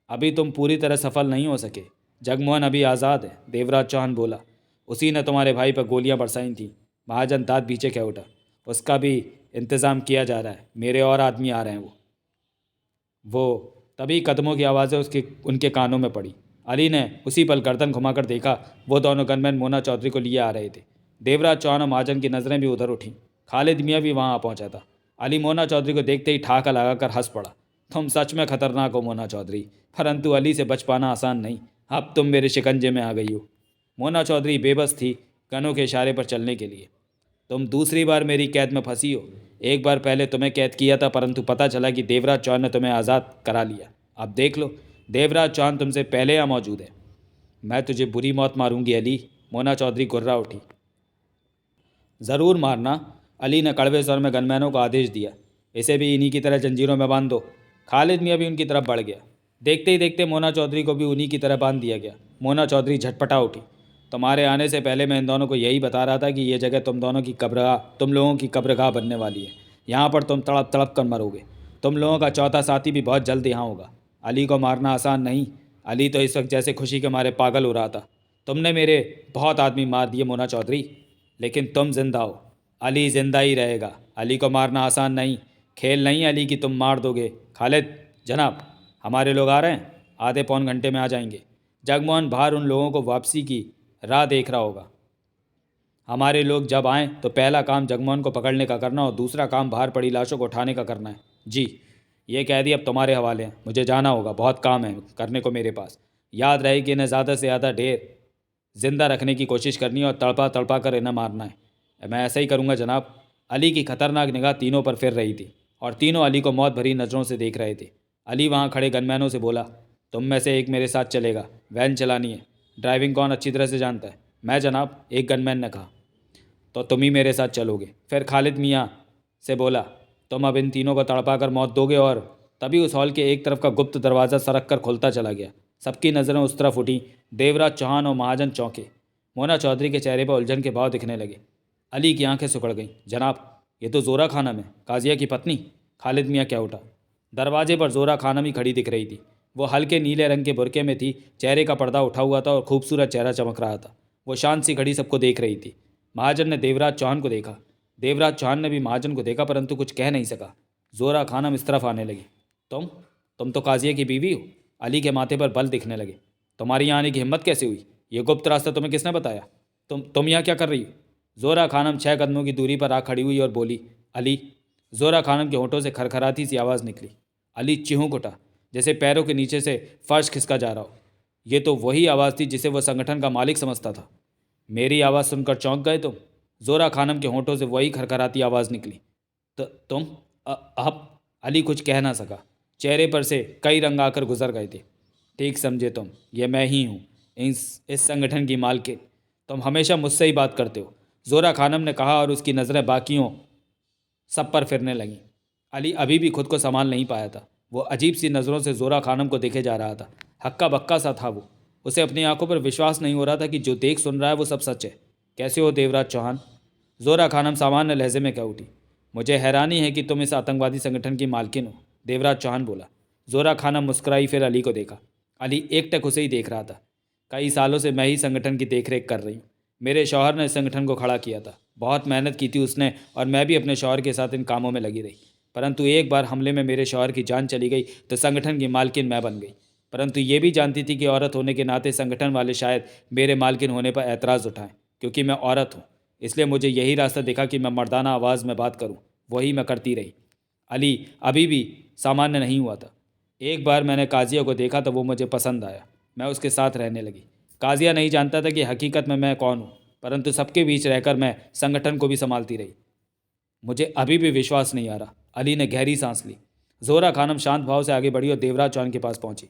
अभी तुम पूरी तरह सफल नहीं हो सके। जगमोहन अभी आज़ाद है, देवराज चौहान बोला। उसी ने तुम्हारे भाई पर गोलियां बरसाई थीं। महाजन दांत पीछे कह उठा। उसका भी इंतज़ाम किया जा रहा है, मेरे और आदमी आ रहे हैं। वो तभी कदमों की आवाज़ें उनके कानों में पड़ी। अली ने उसी पल गर्दन घुमाकर देखा। वो दोनों गनमैन मोना चौधरी को लिए आ रहे थे। देवराज चौहान और महाजन की नज़रें भी उधर उठीं। खालिद मियाँ भी वहाँ आ पहुँचा था। अली मोना चौधरी को देखते ही ठहाका लगाकर हंस पड़ा। तुम सच में खतरनाक हो मोना चौधरी, परंतु अली से बच पाना आसान नहीं। अब तुम मेरे शिकंजे में आ गई हो। मोना चौधरी बेबस थी गनों के इशारे पर चलने के लिए। तुम दूसरी बार मेरी कैद में फंसी हो। एक बार पहले तुम्हें कैद किया था, परंतु पता चला कि देवराज चौहान ने तुम्हें आज़ाद करा लिया। अब देख लो, देवराज चौहान तुमसे पहले यहाँ मौजूद है। मैं तुझे बुरी मौत मारूंगी अली। मोना चौधरी गुर्रा उठी। ज़रूर मारना। अली ने कड़वे स्वर में गनमैनों को आदेश दिया। इसे भी इन्हीं की तरह जंजीरों में बांध दो। खालिद मियाँ भी उनकी तरफ बढ़ गया। देखते ही देखते मोना चौधरी को भी उन्हीं की तरह बांध दिया गया। मोना चौधरी झटपटा उठी। तुम्हारे आने से पहले मैं इन दोनों को यही बता रहा था कि ये जगह तुम दोनों की कब्रगाह, तुम लोगों की कब्रगाह बनने वाली है। यहाँ पर तुम तड़प तड़प कर मरोगे। तुम लोगों का चौथा साथी भी बहुत जल्द यहाँ होगा। अली को मारना आसान नहीं। अली तो इस वक्त जैसे खुशी के मारे पागल हो रहा था। तुमने मेरे बहुत आदमी मार दिए मोना चौधरी, लेकिन तुम जिंदा हो। अली जिंदा ही रहेगा। अली को मारना आसान नहीं। खेल नहीं अली कि तुम मार दोगे। खालिद जनाब, हमारे लोग आ रहे हैं। आधे पौन घंटे में आ जाएंगे। जगमोहन बाहर उन लोगों को वापसी की राह देख रहा होगा। हमारे लोग जब आएँ तो पहला काम जगमोहन को पकड़ने का करना और दूसरा काम बाहर पड़ी लाशों को उठाने का करना है। जी, ये कैदी अब तुम्हारे हवाले हैं। मुझे जाना होगा, बहुत काम है करने को मेरे पास। याद रहे कि इन्हें ज़्यादा से ज़्यादा ढेर जिंदा रखने की कोशिश करनी है और तड़पा तड़पा कर इन्हें मारना है। मैं ऐसा ही करूँगा जनाब। अली की खतरनाक निगाह तीनों पर फिर रही थी और तीनों अली को मौत भरी नज़रों से देख रहे थे। अली वहाँ खड़े गनमैनों से बोला, तुम में से एक मेरे साथ चलेगा। वैन चलानी है। ड्राइविंग कौन अच्छी तरह से जानता है? मैं जनाब, एक गनमैन ने कहा। तो तुम ही मेरे साथ चलोगे। फिर खालिद मियाँ से बोला, तुम अब इन तीनों को तड़पा कर मौत दोगे। और तभी उस हॉल के एक तरफ का गुप्त दरवाज़ा सरक कर खुलता चला गया। सबकी नज़रें उस तरफ उठी। देवराज चौहान और महाजन चौंके। मोना चौधरी के चेहरे पर उलझन के भाव दिखने लगे। अली की आंखें सिकुड़ गईं। जनाब, ये तो जोरा खानम है, काजिया की पत्नी। खालिद मियाँ क्या उठा। दरवाजे पर जोरा खानम ही खड़ी दिख रही थी। वो हल्के नीले रंग के बुरके में थी। चेहरे का पर्दा उठा हुआ था और खूबसूरत चेहरा चमक रहा था। वो शांत सी खड़ी सबको देख रही थी। महाजन ने देवराज चौहान को देखा। देवराज चौहान ने भी महाजन को देखा, परंतु कुछ कह नहीं सका। जोरा खानम इस तरफ आने लगी। तुम तो काजिया की बीवी हो। अली के माथे पर बल दिखने लगे। तुम्हारी यहाँ आने की हिम्मत कैसे हुई? ये गुप्त रास्ता तुम्हें किसने बताया? तुम यहाँ क्या कर रही हो? जोरा खानम 6 कदमों की दूरी पर आ खड़ी हुई और बोली, अली। जोरा खानम के होठों से खरखराती सी आवाज़ निकली। अली चिहुक उठा, जैसे पैरों के नीचे से फर्श खिसका जा रहा हो। ये तो वही आवाज़ थी जिसे वह संगठन का मालिक समझता था। मेरी आवाज़ सुनकर चौंक गए तुम? जोरा खानम के होठों से वही खरखराती आवाज़ निकली। तुम अब? अली कुछ कह ना सका। चेहरे पर से कई रंग आकर गुजर गए थे। ठीक समझे तुम, ये मैं ही हूँ, इस संगठन की मालकिन। तुम हमेशा मुझसे ही बात करते हो, जोरा खानम ने कहा और उसकी नज़रें बाकियों सब पर फिरने लगीं। अली अभी भी खुद को संभाल नहीं पाया था। वो अजीब सी नज़रों से जोरा खानम को देखे जा रहा था। हक्का बक्का सा था वो। उसे अपनी आंखों पर विश्वास नहीं हो रहा था कि जो देख सुन रहा है वो सब सच है। कैसे हो देवराज चौहान? जोरा खानम सामान्य लहजे में कह उठी। मुझे हैरानी है कि तुम इस आतंकवादी संगठन की मालकिन हो, देवराज चौहान बोला। जोरा खानम मुस्कुराई, फिर अली को देखा। अली एकटक उसे ही देख रहा था। कई सालों से मैं ही संगठन की देखरेख कर रही हूँ। मेरे शौहर ने इस संगठन को खड़ा किया था। बहुत मेहनत की थी उसने और मैं भी अपने शौहर के साथ इन कामों में लगी रही। परंतु एक बार हमले में मेरे शौहर की जान चली गई तो संगठन की मालकिन मैं बन गई। परंतु ये भी जानती थी कि औरत होने के नाते संगठन वाले शायद मेरे मालकिन होने पर ऐतराज़ उठाएं, क्योंकि मैं औरत हूँ। इसलिए मुझे यही रास्ता दिखा कि मैं मर्दाना आवाज़ में बात करूँ। वही मैं करती रही। अली अभी भी सामान्य नहीं हुआ था। एक बार मैंने काजिया को देखा तो वो मुझे पसंद आया। मैं उसके साथ रहने लगी। काजिया नहीं जानता था कि हकीकत में मैं कौन हूँ, परंतु सबके बीच रहकर मैं संगठन को भी संभालती रही। मुझे अभी भी विश्वास नहीं आ रहा। अली ने गहरी सांस ली। जोरा खानम शांत भाव से आगे बढ़ी और देवराज चौहान के पास पहुंची।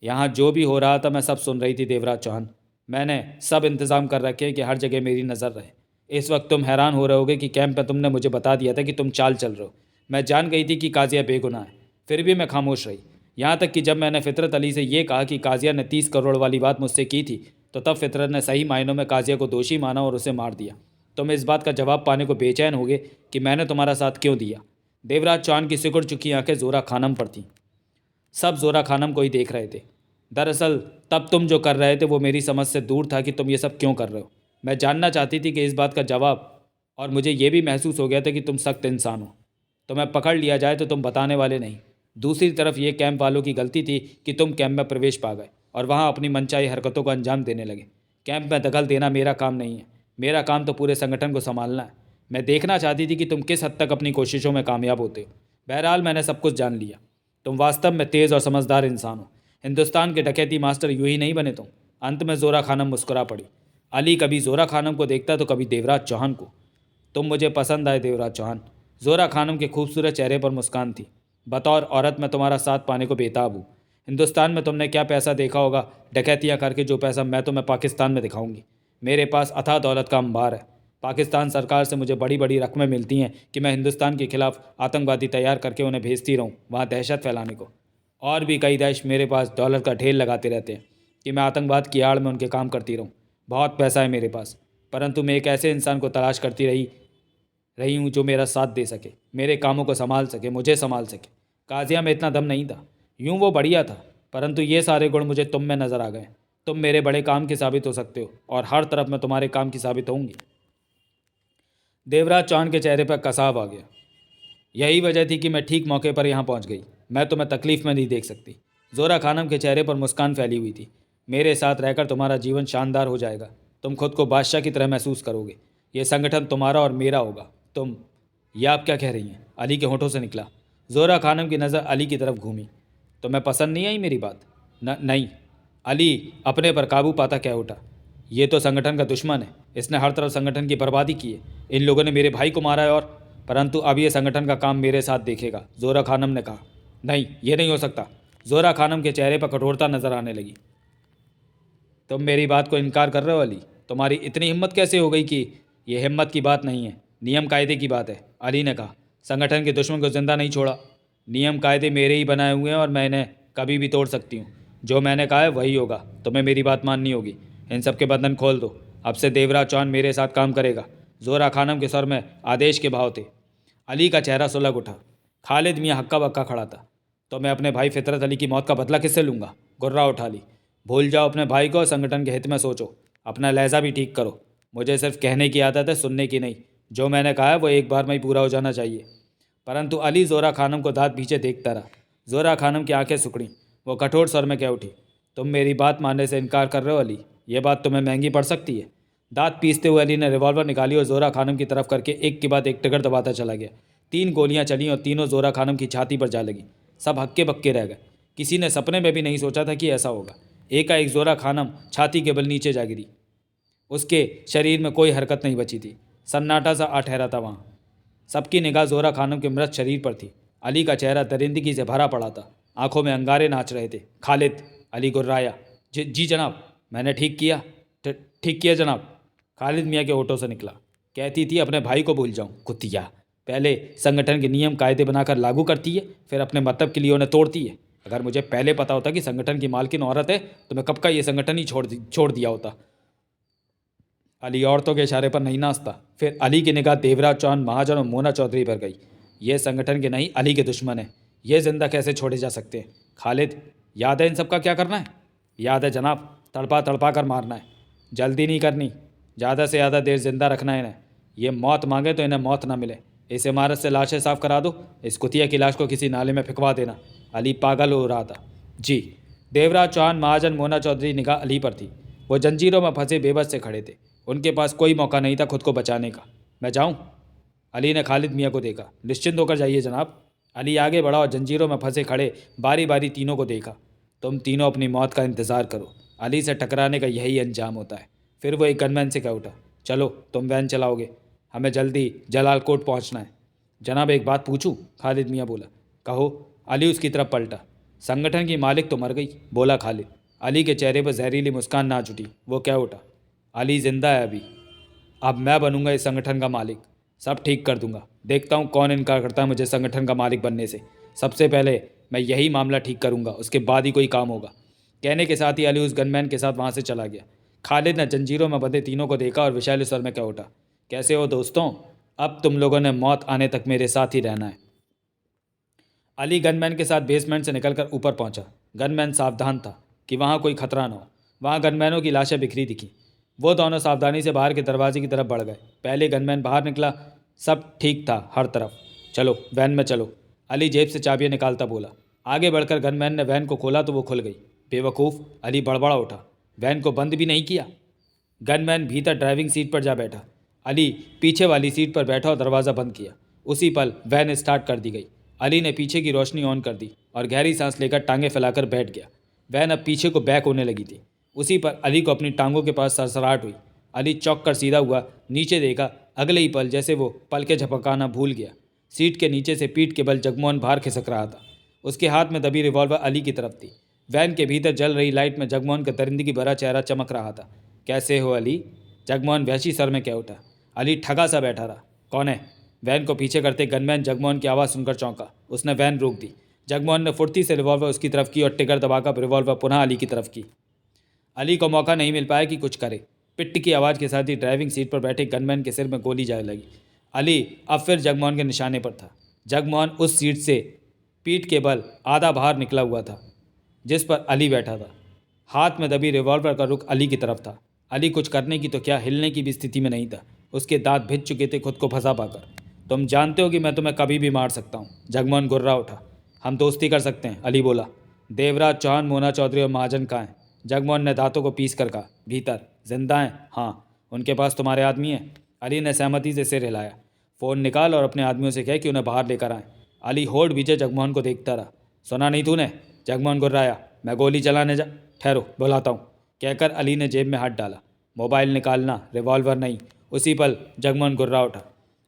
यहाँ जो भी हो रहा था मैं सब सुन रही थी देवराज चौहान। मैंने सब इंतज़ाम कर रखे हैं कि हर जगह मेरी नज़र रहे। इस वक्त तुम हैरान हो रहे होगे कि कैंप में तुमने मुझे बता दिया था कि तुम चाल चल रहे हो। मैं जान गई थी कि काजिया बेगुनाह है, फिर भी मैं खामोश रही। यहाँ तक कि जब मैंने फितरत अली से ये कहा कि काजिया ने 30 करोड़ वाली बात मुझसे की थी, तो तब फितरत ने सही मायनों में काजिया को दोषी माना और उसे मार दिया। तुम इस बात का जवाब पाने को बेचैन होगे कि मैंने तुम्हारा साथ क्यों दिया। देवराज चौहान की सिकुड़ चुकी आंखें जोरा खानम पर थीं। सब जोरा खानम को ही देख रहे थे। दरअसल तब तुम जो कर रहे थे वो मेरी समझ से दूर था कि तुम ये सब क्यों कर रहे हो। मैं जानना चाहती थी कि इस बात का जवाब, और मुझे ये भी महसूस हो गया था कि तुम सख्त इंसान हो। तुम्हें पकड़ लिया जाए तो तुम बताने वाले नहीं। दूसरी तरफ ये कैंप वालों की गलती थी कि तुम कैंप में प्रवेश पा गए और वहाँ अपनी मनचाही हरकतों को अंजाम देने लगे। कैंप में दखल देना मेरा काम नहीं है। मेरा काम तो पूरे संगठन को संभालना है। मैं देखना चाहती थी कि तुम किस हद तक अपनी कोशिशों में कामयाब होते हो। बहरहाल मैंने सब कुछ जान लिया। तुम वास्तव में तेज़ और समझदार इंसान हो। हिंदुस्तान के डकैती मास्टर यूं ही नहीं बने तुम। अंत में जोरा खानम मुस्कुरा पड़ी। अली कभी जोरा खानम को देखता तो कभी देवराज चौहान को। तुम मुझे पसंद आए देवराज चौहान। जोरा खानम के खूबसूरत चेहरे पर मुस्कान थी। बतौर औरत मैं तुम्हारा साथ पाने को बेताब हूँ। हिंदुस्तान में तुमने क्या पैसा देखा होगा डकैतियाँ करके, जो पैसा मैं तुम्हें पाकिस्तान में दिखाऊंगी। मेरे पास अथाह दौलत का अंबार है। पाकिस्तान सरकार से मुझे बड़ी बड़ी रकमें मिलती हैं कि मैं हिंदुस्तान के खिलाफ आतंकवादी तैयार करके उन्हें भेजती रहूं वहाँ दहशत फैलाने को। और भी कई देश मेरे पास डॉलर का ढेर लगाते रहते हैं कि मैं आतंकवाद की आड़ में उनके काम करती रहूं। बहुत पैसा है मेरे पास, परंतु मैं एक ऐसे इंसान को तलाश करती रही हूँ जो मेरा साथ दे सके, मेरे कामों को संभाल सके, मुझे संभाल सके। काजिया में इतना दम नहीं था। यूं वो बढ़िया था, परंतु ये सारे गुण मुझे तुम में नज़र आ गए। तुम मेरे बड़े काम की साबित हो सकते हो और हर तरफ मैं तुम्हारे काम की साबित होंगी। देवराज चौहान के चेहरे पर कसाव आ गया। यही वजह थी कि मैं ठीक मौके पर यहाँ पहुँच गई। मैं तुम्हें तकलीफ में नहीं देख सकती। जोरा खानम के चेहरे पर मुस्कान फैली हुई थी। मेरे साथ रहकर तुम्हारा जीवन शानदार हो जाएगा। तुम खुद को बादशाह की तरह महसूस करोगे। ये संगठन तुम्हारा और मेरा होगा। तुम ये आप क्या कह रही हैं? अली के होठों से निकला। जोरा खानम की नज़र अली की तरफ घूमी। तुम्हें पसंद नहीं आई मेरी बात? नहीं। अली अपने पर काबू पाता कह उठा। ये तो संगठन का दुश्मन है। इसने हर तरफ संगठन की बर्बादी की है। इन लोगों ने मेरे भाई को मारा है और परंतु अब ये संगठन का काम मेरे साथ देखेगा, जोरा खानम ने कहा। नहीं, ये नहीं हो सकता। जोरा खानम के चेहरे पर कठोरता नजर आने लगी। तुम मेरी बात को इनकार कर रहे हो अली? तुम्हारी इतनी हिम्मत कैसे हो गई कि? यह हिम्मत की बात नहीं है, नियम कायदे की बात है, अली ने कहा। संगठन के दुश्मन को जिंदा नहीं छोड़ा। नियम कायदे मेरे ही बनाए हुए हैं और मैं इन्हें कभी भी तोड़ सकती हूँ। जो मैंने कहा है वही होगा। तुम्हें मेरी बात माननी होगी। इन सब के बंधन खोल दो। अब से देवराज चौहान मेरे साथ काम करेगा। जोरा खानम के स्वर में आदेश के भाव थे। अली का चेहरा सुलग उठा। खालिद मियाँ हक्का बक्का खड़ा था। तो मैं अपने भाई फितरत अली की मौत का बदला किससे लूँगा? गुर्रा उठा ली। भूल जाओ अपने भाई को और संगठन के हित में सोचो। अपना लहजा भी ठीक करो। मुझे सिर्फ कहने की आदत है, सुनने की नहीं। जो मैंने कहा है वो एक बार में ही पूरा हो जाना चाहिए। परंतु अली जोरा खानम को दांत पीछे देखता रहा। जोरा खानम की आंखें सुकड़ी। वो कठोर स्वर में कह उठी, तुम मेरी बात मानने से इनकार कर रहे हो अली? ये बात तुम्हें महंगी पड़ सकती है। दांत पीसते हुए अली ने रिवॉल्वर निकाली और जोरा खानम की तरफ करके एक के बाद एक ट्रिगर दबाता चला गया। 3 गोलियां चलीं और तीनों जोरा खानम की छाती पर जा लगी। सब हक्के बक्के रह गए। किसी ने सपने में भी नहीं सोचा था कि ऐसा होगा। एकाएक जोरा खानम छाती के बल नीचे जा गिरी। उसके शरीर में कोई हरकत नहीं बची थी। सन्नाटा सा आ ठहरा था वहाँ। सबकी निगाह जोरा खानम के मृत शरीर पर थी। अली का चेहरा दरिंदगी से भरा पड़ा था। आंखों में अंगारे नाच रहे थे। खालिद, अली गुर्राया। जी जनाब, मैंने ठीक किया। ठीक किया जनाब, खालिद मियाँ के होठों से निकला। कहती थी अपने भाई को भूल जाऊं, कुतिया। पहले संगठन के नियम कायदे बनाकर लागू करती है, फिर अपने मतलब के लिए उन्हें तोड़ती है। अगर मुझे पहले पता होता कि संगठन की मालकिन औरत है तो मैं कब का ये संगठन ही छोड़ दिया होता। अली औरतों के इशारे पर नहीं नाचता। फिर अली की निगाह देवराज चौहान, महाजन और मोना चौधरी पर गई। ये संगठन के नहीं, अली के दुश्मन है। ये जिंदा कैसे छोड़े जा सकते हैं? खालिद, याद है इन सब का क्या करना है? याद है जनाब, तड़पा तड़पा कर मारना है। जल्दी नहीं करनी, ज़्यादा से ज़्यादा देर जिंदा रखना है इन्हें। ये मौत मांगे तो इन्हें मौत ना मिले। इस इमारत से लाशें साफ करा दो। इस कुतिया की लाश को किसी नाले में फिकवा देना। अली पागल हो रहा था। जी। देवराज चौहान, महाजन, मोना चौधरी निगाह अली पर थी। वो जंजीरों में फंसे बेबस से खड़े थे। उनके पास कोई मौका नहीं था खुद को बचाने का। मैं जाऊं? अली ने खालिद मियाँ को देखा। निश्चिंत होकर जाइए जनाब। अली आगे बढ़ा और जंजीरों में फंसे खड़े बारी बारी तीनों को देखा। तुम तीनों अपनी मौत का इंतज़ार करो। अली से टकराने का यही अंजाम होता है। फिर वो एक गनमैन से कह उठा, चलो तुम वैन चलाओगे, हमें जल्दी जलालकोट पहुंचना है। जनाब एक बात पूछूं? खालिद मियाँ बोला। कहो। अली उसकी तरफ पलटा। संगठन की मालिक तो मर गई, बोला खालिद। अली के चेहरे पर जहरीली मुस्कान ना जुटी। वो कह उठा, अली जिंदा है अभी। अब मैं बनूंगा इस संगठन का मालिक। सब ठीक कर दूंगा। देखता हूँ कौन इनकार करता है मुझे संगठन का मालिक बनने से। सबसे पहले मैं यही मामला ठीक करूंगा, उसके बाद ही कोई काम होगा। कहने के साथ ही अली उस गनमैन के साथ वहाँ से चला गया। खालिद ने जंजीरों में बंधे तीनों को देखा और विशाल स्वर में कह उठा, कैसे हो दोस्तों? अब तुम लोगों ने मौत आने तक मेरे साथ ही रहना है। अली गनमैन के साथ बेसमेंट से निकलकर ऊपर पहुंचा। गनमैन सावधान था कि वहाँ कोई खतरा न हो। वहाँ गनमैनों की लाशें बिखरी दिखी। वो दोनों सावधानी से बाहर के दरवाजे की तरफ बढ़ गए। पहले गनमैन बाहर निकला। सब ठीक था हर तरफ। चलो वैन में चलो, अली जेब से चाबियाँ निकालता बोला। आगे बढ़कर गनमैन ने वैन को खोला तो वो खुल गई। बेवकूफ़, अली बड़बड़ा उठा। वैन को बंद भी नहीं किया। गनमैन भीतर ड्राइविंग सीट पर जा बैठा। अली पीछे वाली सीट पर बैठा और दरवाज़ा बंद किया। उसी पल वैन स्टार्ट कर दी गई। अली ने पीछे की रोशनी ऑन कर दी और गहरी सांस लेकर टांगे फैलाकर बैठ गया। वैन अब पीछे को बैक होने लगी थी। उसी पर अली को अपनी टांगों के पास सरसराहट हुई। अली चौंक कर सीधा हुआ, नीचे देखा। अगले ही पल जैसे वो पलके झपकाना भूल गया, सीट के नीचे से पीठ के बल जगमोहन बाहर खिसक रहा था। उसके हाथ में दबी रिवॉल्वर अली की तरफ थी। वैन के भीतर जल रही लाइट में जगमोहन का दरिंदगी भरा चेहरा चमक रहा था। कैसे हो अली? जगमोहन वैसी सर में कह उठा। अली ठगा सा बैठा रहा। कौन है? वैन को पीछे करते गनमैन जगमोहन की आवाज़ सुनकर चौंका। उसने वैन रोक दी। जगमोहन ने फुर्ती से रिवॉल्वर उसकी तरफ की और टिगर दबाकर रिवॉल्वर पुनः अली की तरफ की। अली को मौका नहीं मिल पाया कि कुछ करे। पिट्ट की आवाज़ के साथ ही ड्राइविंग सीट पर बैठे गनमैन के सिर में गोली जाने लगी। अली अब फिर जगमोहन के निशाने पर था। जगमोहन उस सीट से पीठ के बल आधा बाहर निकला हुआ था जिस पर अली बैठा था। हाथ में दबी रिवॉल्वर का रुख अली की तरफ था। अली कुछ करने की तो क्या, हिलने की भी स्थिति में नहीं था। उसके दांत भिज चुके थे खुद को फंसा पाकर। तुम जानते हो कि मैं तुम्हें कभी भी मार सकता हूँ। जगमोहन गुर्रा उठा। हम दोस्ती कर सकते हैं, अली बोला। देवराज चौहान, मोना चौधरी और महाजन कहाँ हैं? जगमोहन ने दांतों को पीस कर कहा। भीतर। जिंदा हैं? हाँ। उनके पास तुम्हारे आदमी हैं? अली ने सहमति से सिर हिलाया। फ़ोन निकाल और अपने आदमियों से कह कि उन्हें बाहर लेकर आएँ। अली होड़ बीचे जगमोहन को देखता रहा। सुना नहीं तूने? जगमोहन गुर्राया। मैं गोली चलाने जा ठहरो, बुलाता हूँ, कहकर अली ने जेब में हाथ डाला। मोबाइल निकालना, रिवॉल्वर नहीं। उसी पल जगमोहन गुर्रा उठा।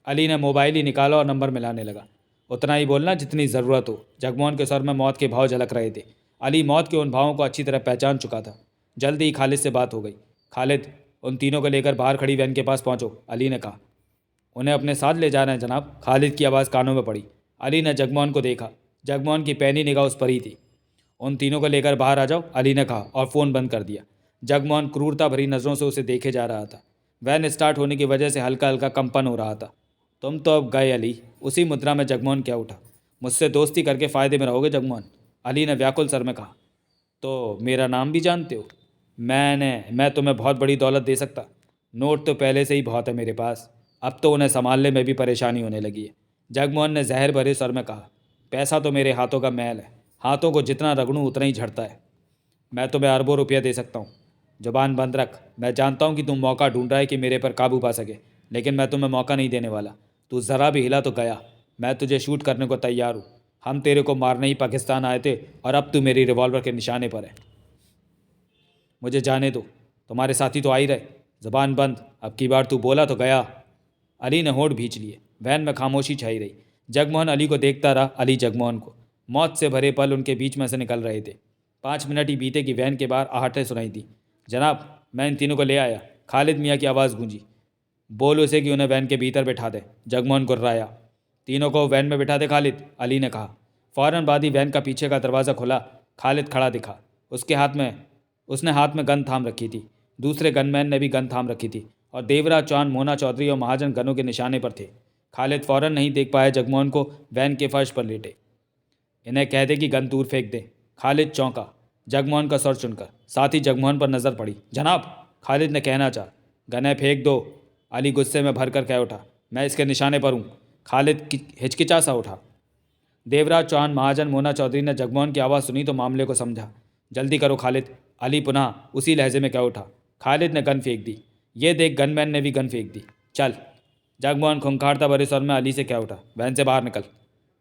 अली ने मोबाइल ही निकाला और नंबर मिलाने लगा। उतना ही बोलना जितनी ज़रूरत हो। जगमोहन के सर में मौत के भाव झलक रहे थे। अली मौत के उन भावों को अच्छी तरह पहचान चुका था। जल्दी ही खालिद से बात हो गई। खालिद, उन तीनों को लेकर बाहर खड़ी वैन के पास पहुंचो, अली ने कहा। उन्हें अपने साथ ले जा रहे हैं जनाब, खालिद की आवाज़ कानों में पड़ी। अली ने जगमोहन को देखा। जगमोहन की पैनी निगाह उस पर ही थी। उन तीनों को लेकर बाहर आ जाओ, अली ने कहा और फ़ोन बंद कर दिया। जगमोहन क्रूरता भरी नज़रों से उसे देखे जा रहा था। वैन स्टार्ट होने की वजह से हल्का हल्का कंपन हो रहा था। तुम तो अब गए अली। उसी मुद्रा में जगमोहन क्या उठा। मुझसे दोस्ती करके फ़ायदे में रहोगे जगमोहन, अली ने व्याकुल सर में कहा। तो मेरा नाम भी जानते हो? मैं तुम्हें बहुत बड़ी दौलत दे सकता। नोट तो पहले से ही बहुत है मेरे पास, अब तो उन्हें संभालने में भी परेशानी होने लगी है। जगमोहन ने जहर भरे स्वर में कहा। पैसा तो मेरे हाथों का मैल है, हाथों को जितना रगड़ूं उतना ही झड़ता है। मैं तुम्हें अरबों रुपया दे सकता हूँ। जुबान बंद रख। मैं जानता हूँ कि तुम मौका ढूंढ रहा है कि मेरे पर काबू पा सके, लेकिन मैं तुम्हें मौका नहीं देने वाला। तू ज़रा भी हिला तो गया। मैं तुझे शूट करने को तैयार हूँ। हम तेरे को मारने ही पाकिस्तान आए थे और अब तू मेरी रिवॉल्वर के निशाने पर है। मुझे जाने दो, तुम्हारे साथी तो आ ही रहे। ज़बान बंद, अब की बार तू बोला तो गया। अली ने होठ भींच लिए। वैन में खामोशी छाई रही। जगमोहन अली को देखता रहा, अली जगमोहन को। मौत से भरे पल उनके बीच में से निकल रहे थे। 5 मिनट ही बीते कि वैन के बाहर आहटें सुनाई थी। जनाब, मैं इन तीनों को ले आया, खालिद मियाँ की आवाज़ गूंजी। बोल उसे कि उन्हें वैन के भीतर बैठा दे। जगमोहन गुर्राया। तीनों को वैन में बैठा दे खालिद, अली ने कहा। फ़ौरन बाद ही वैन का पीछे का दरवाज़ा खुला। खालिद खड़ा दिखा। उसने हाथ में गन थाम रखी थी। दूसरे गनमैन ने भी गन थाम रखी थी और देवराज चौहान, मोना चौधरी और महाजन गनों के निशाने पर थे। खालिद फ़ौरन नहीं देख पाया जगमोहन को वैन के फर्श पर लेटे। इन्हें कह दे कि गन दूर फेंक दे। खालिद चौंका जगमोहन का सर चुनकर। साथ ही जगमोहन पर नज़र पड़ी। जनाब, खालिद ने कहना चाहा। गनें फेंक दो, अली गुस्से में भर कर कह उठा। मैं इसके निशाने पर हूँ। खालिद हिचकिचा सा उठा। देवराज चौहान, महाजन, मोना चौधरी ने जगमोहन की आवाज़ सुनी तो मामले को समझा। जल्दी करो खालिद, अली पुनः उसी लहजे में कह उठा। खालिद ने गन फेंक दी। ये देख गनमैन ने भी गन फेंक दी। चल। जगमोहन खुंखारता भरे स्वर में अली से कह उठा। वैन से बाहर निकल।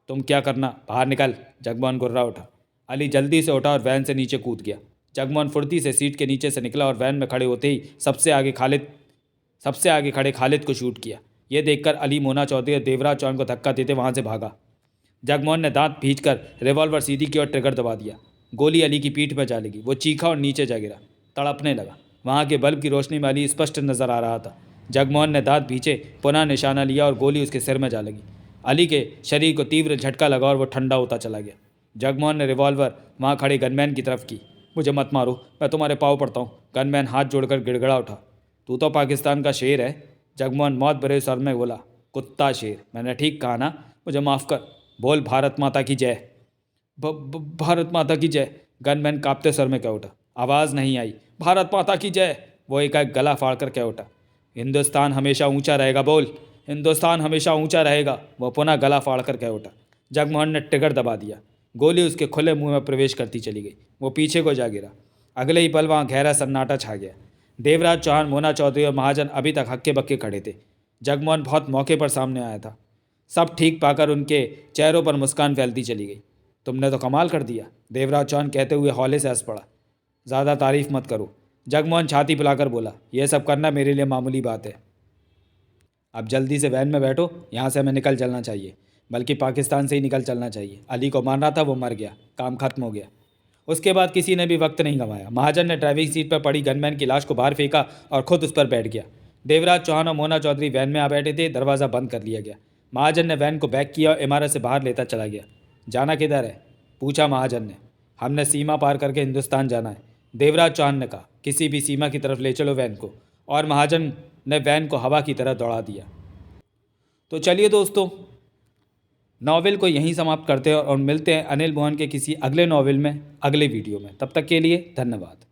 तुम क्या करना, बाहर निकल। जगमोहन गुर्रा उठा। अली जल्दी से उठा और वैन से नीचे कूद गया। जगमोहन फुर्ती से सीट के नीचे से निकला और वैन में खड़े होते ही सबसे आगे खड़े खालिद को शूट किया। ये देखकर अली, मोना चौधरी और देवराज चौहान को धक्का देते वहाँ से भागा। जगमोहन ने दांत भींचकर रिवॉल्वर सीधी की और ट्रिगर दबा दिया। गोली अली की पीठ पर जा लगी। वो चीखा और नीचे जा गिरा, तड़पने लगा। वहाँ के बल्ब की रोशनी में अली स्पष्ट नजर आ रहा था। जगमोहन ने दांत भींचे, पुनः निशाना लिया और गोली उसके सिर में जा लगी। अली के शरीर को तीव्र झटका लगा और वो ठंडा होता चला गया। जगमोहन ने रिवॉल्वर वहाँ खड़े गनमैन की तरफ की। मुझे मत मारो, मैं तुम्हारे पाँव पड़ता हूँ। गनमैन हाथ जोड़कर गिड़गड़ा उठा। तू तो पाकिस्तान का शेर है। जगमोहन मौत भरे स्वर में बोला। कुत्ता शेर, मैंने ठीक कहा ना? मुझे माफ़ कर। बोल भारत माता की जय। भारत माता की जय। गनमैन कांपते स्वर में कह उठा। आवाज़ नहीं आई। भारत माता की जय, वो एकाएक गला फाड़ कर कह उठा। हिंदुस्तान हमेशा ऊंचा रहेगा, बोल हिंदुस्तान हमेशा ऊंचा रहेगा, वो पुनः गला फाड़ कर कह उठा। जगमोहन ने ट्रिगर दबा दिया। गोली उसके खुले मुंह में प्रवेश करती चली गई। वो पीछे को जा गिरा। अगले ही पल वहाँ गहरा सन्नाटा छा गया। देवराज चौहान, मोना चौधरी और महाजन अभी तक हक्के बक्के खड़े थे। जगमोहन बहुत मौके पर सामने आया था। सब ठीक पाकर उनके चेहरों पर मुस्कान फैलती चली गई। तुमने तो कमाल कर दिया, देवराज चौहान कहते हुए हौले से हंस पड़ा। ज़्यादा तारीफ मत करो। जगमोहन छाती फुलाकर बोला, यह सब करना मेरे लिए मामूली बात है। अब जल्दी से वैन में बैठो, यहाँ से हमें निकल चलना चाहिए, बल्कि पाकिस्तान से ही निकल चलना चाहिए। अली को मारना था, वो मर गया, काम खत्म हो गया। उसके बाद किसी ने भी वक्त नहीं गंवाया। महाजन ने ड्राइविंग सीट पर पड़ी गनमैन की लाश को बाहर फेंका और खुद उस पर बैठ गया। देवराज चौहान और मोना चौधरी वैन में आ बैठे थे। दरवाज़ा बंद कर लिया गया। महाजन ने वैन को बैक किया और इमारत से बाहर लेता चला गया। जाना किधर है, पूछा महाजन ने। हमने सीमा पार करके हिंदुस्तान जाना है, देवराज चौहान ने कहा। किसी भी सीमा की तरफ ले चलो वैन को। और महाजन ने वैन को हवा की तरह दौड़ा दिया। तो चलिए दोस्तों, नॉवेल को यहीं समाप्त करते हैं और मिलते हैं अनिल मोहन के किसी अगले नॉवेल में, अगले वीडियो में। तब तक के लिए धन्यवाद।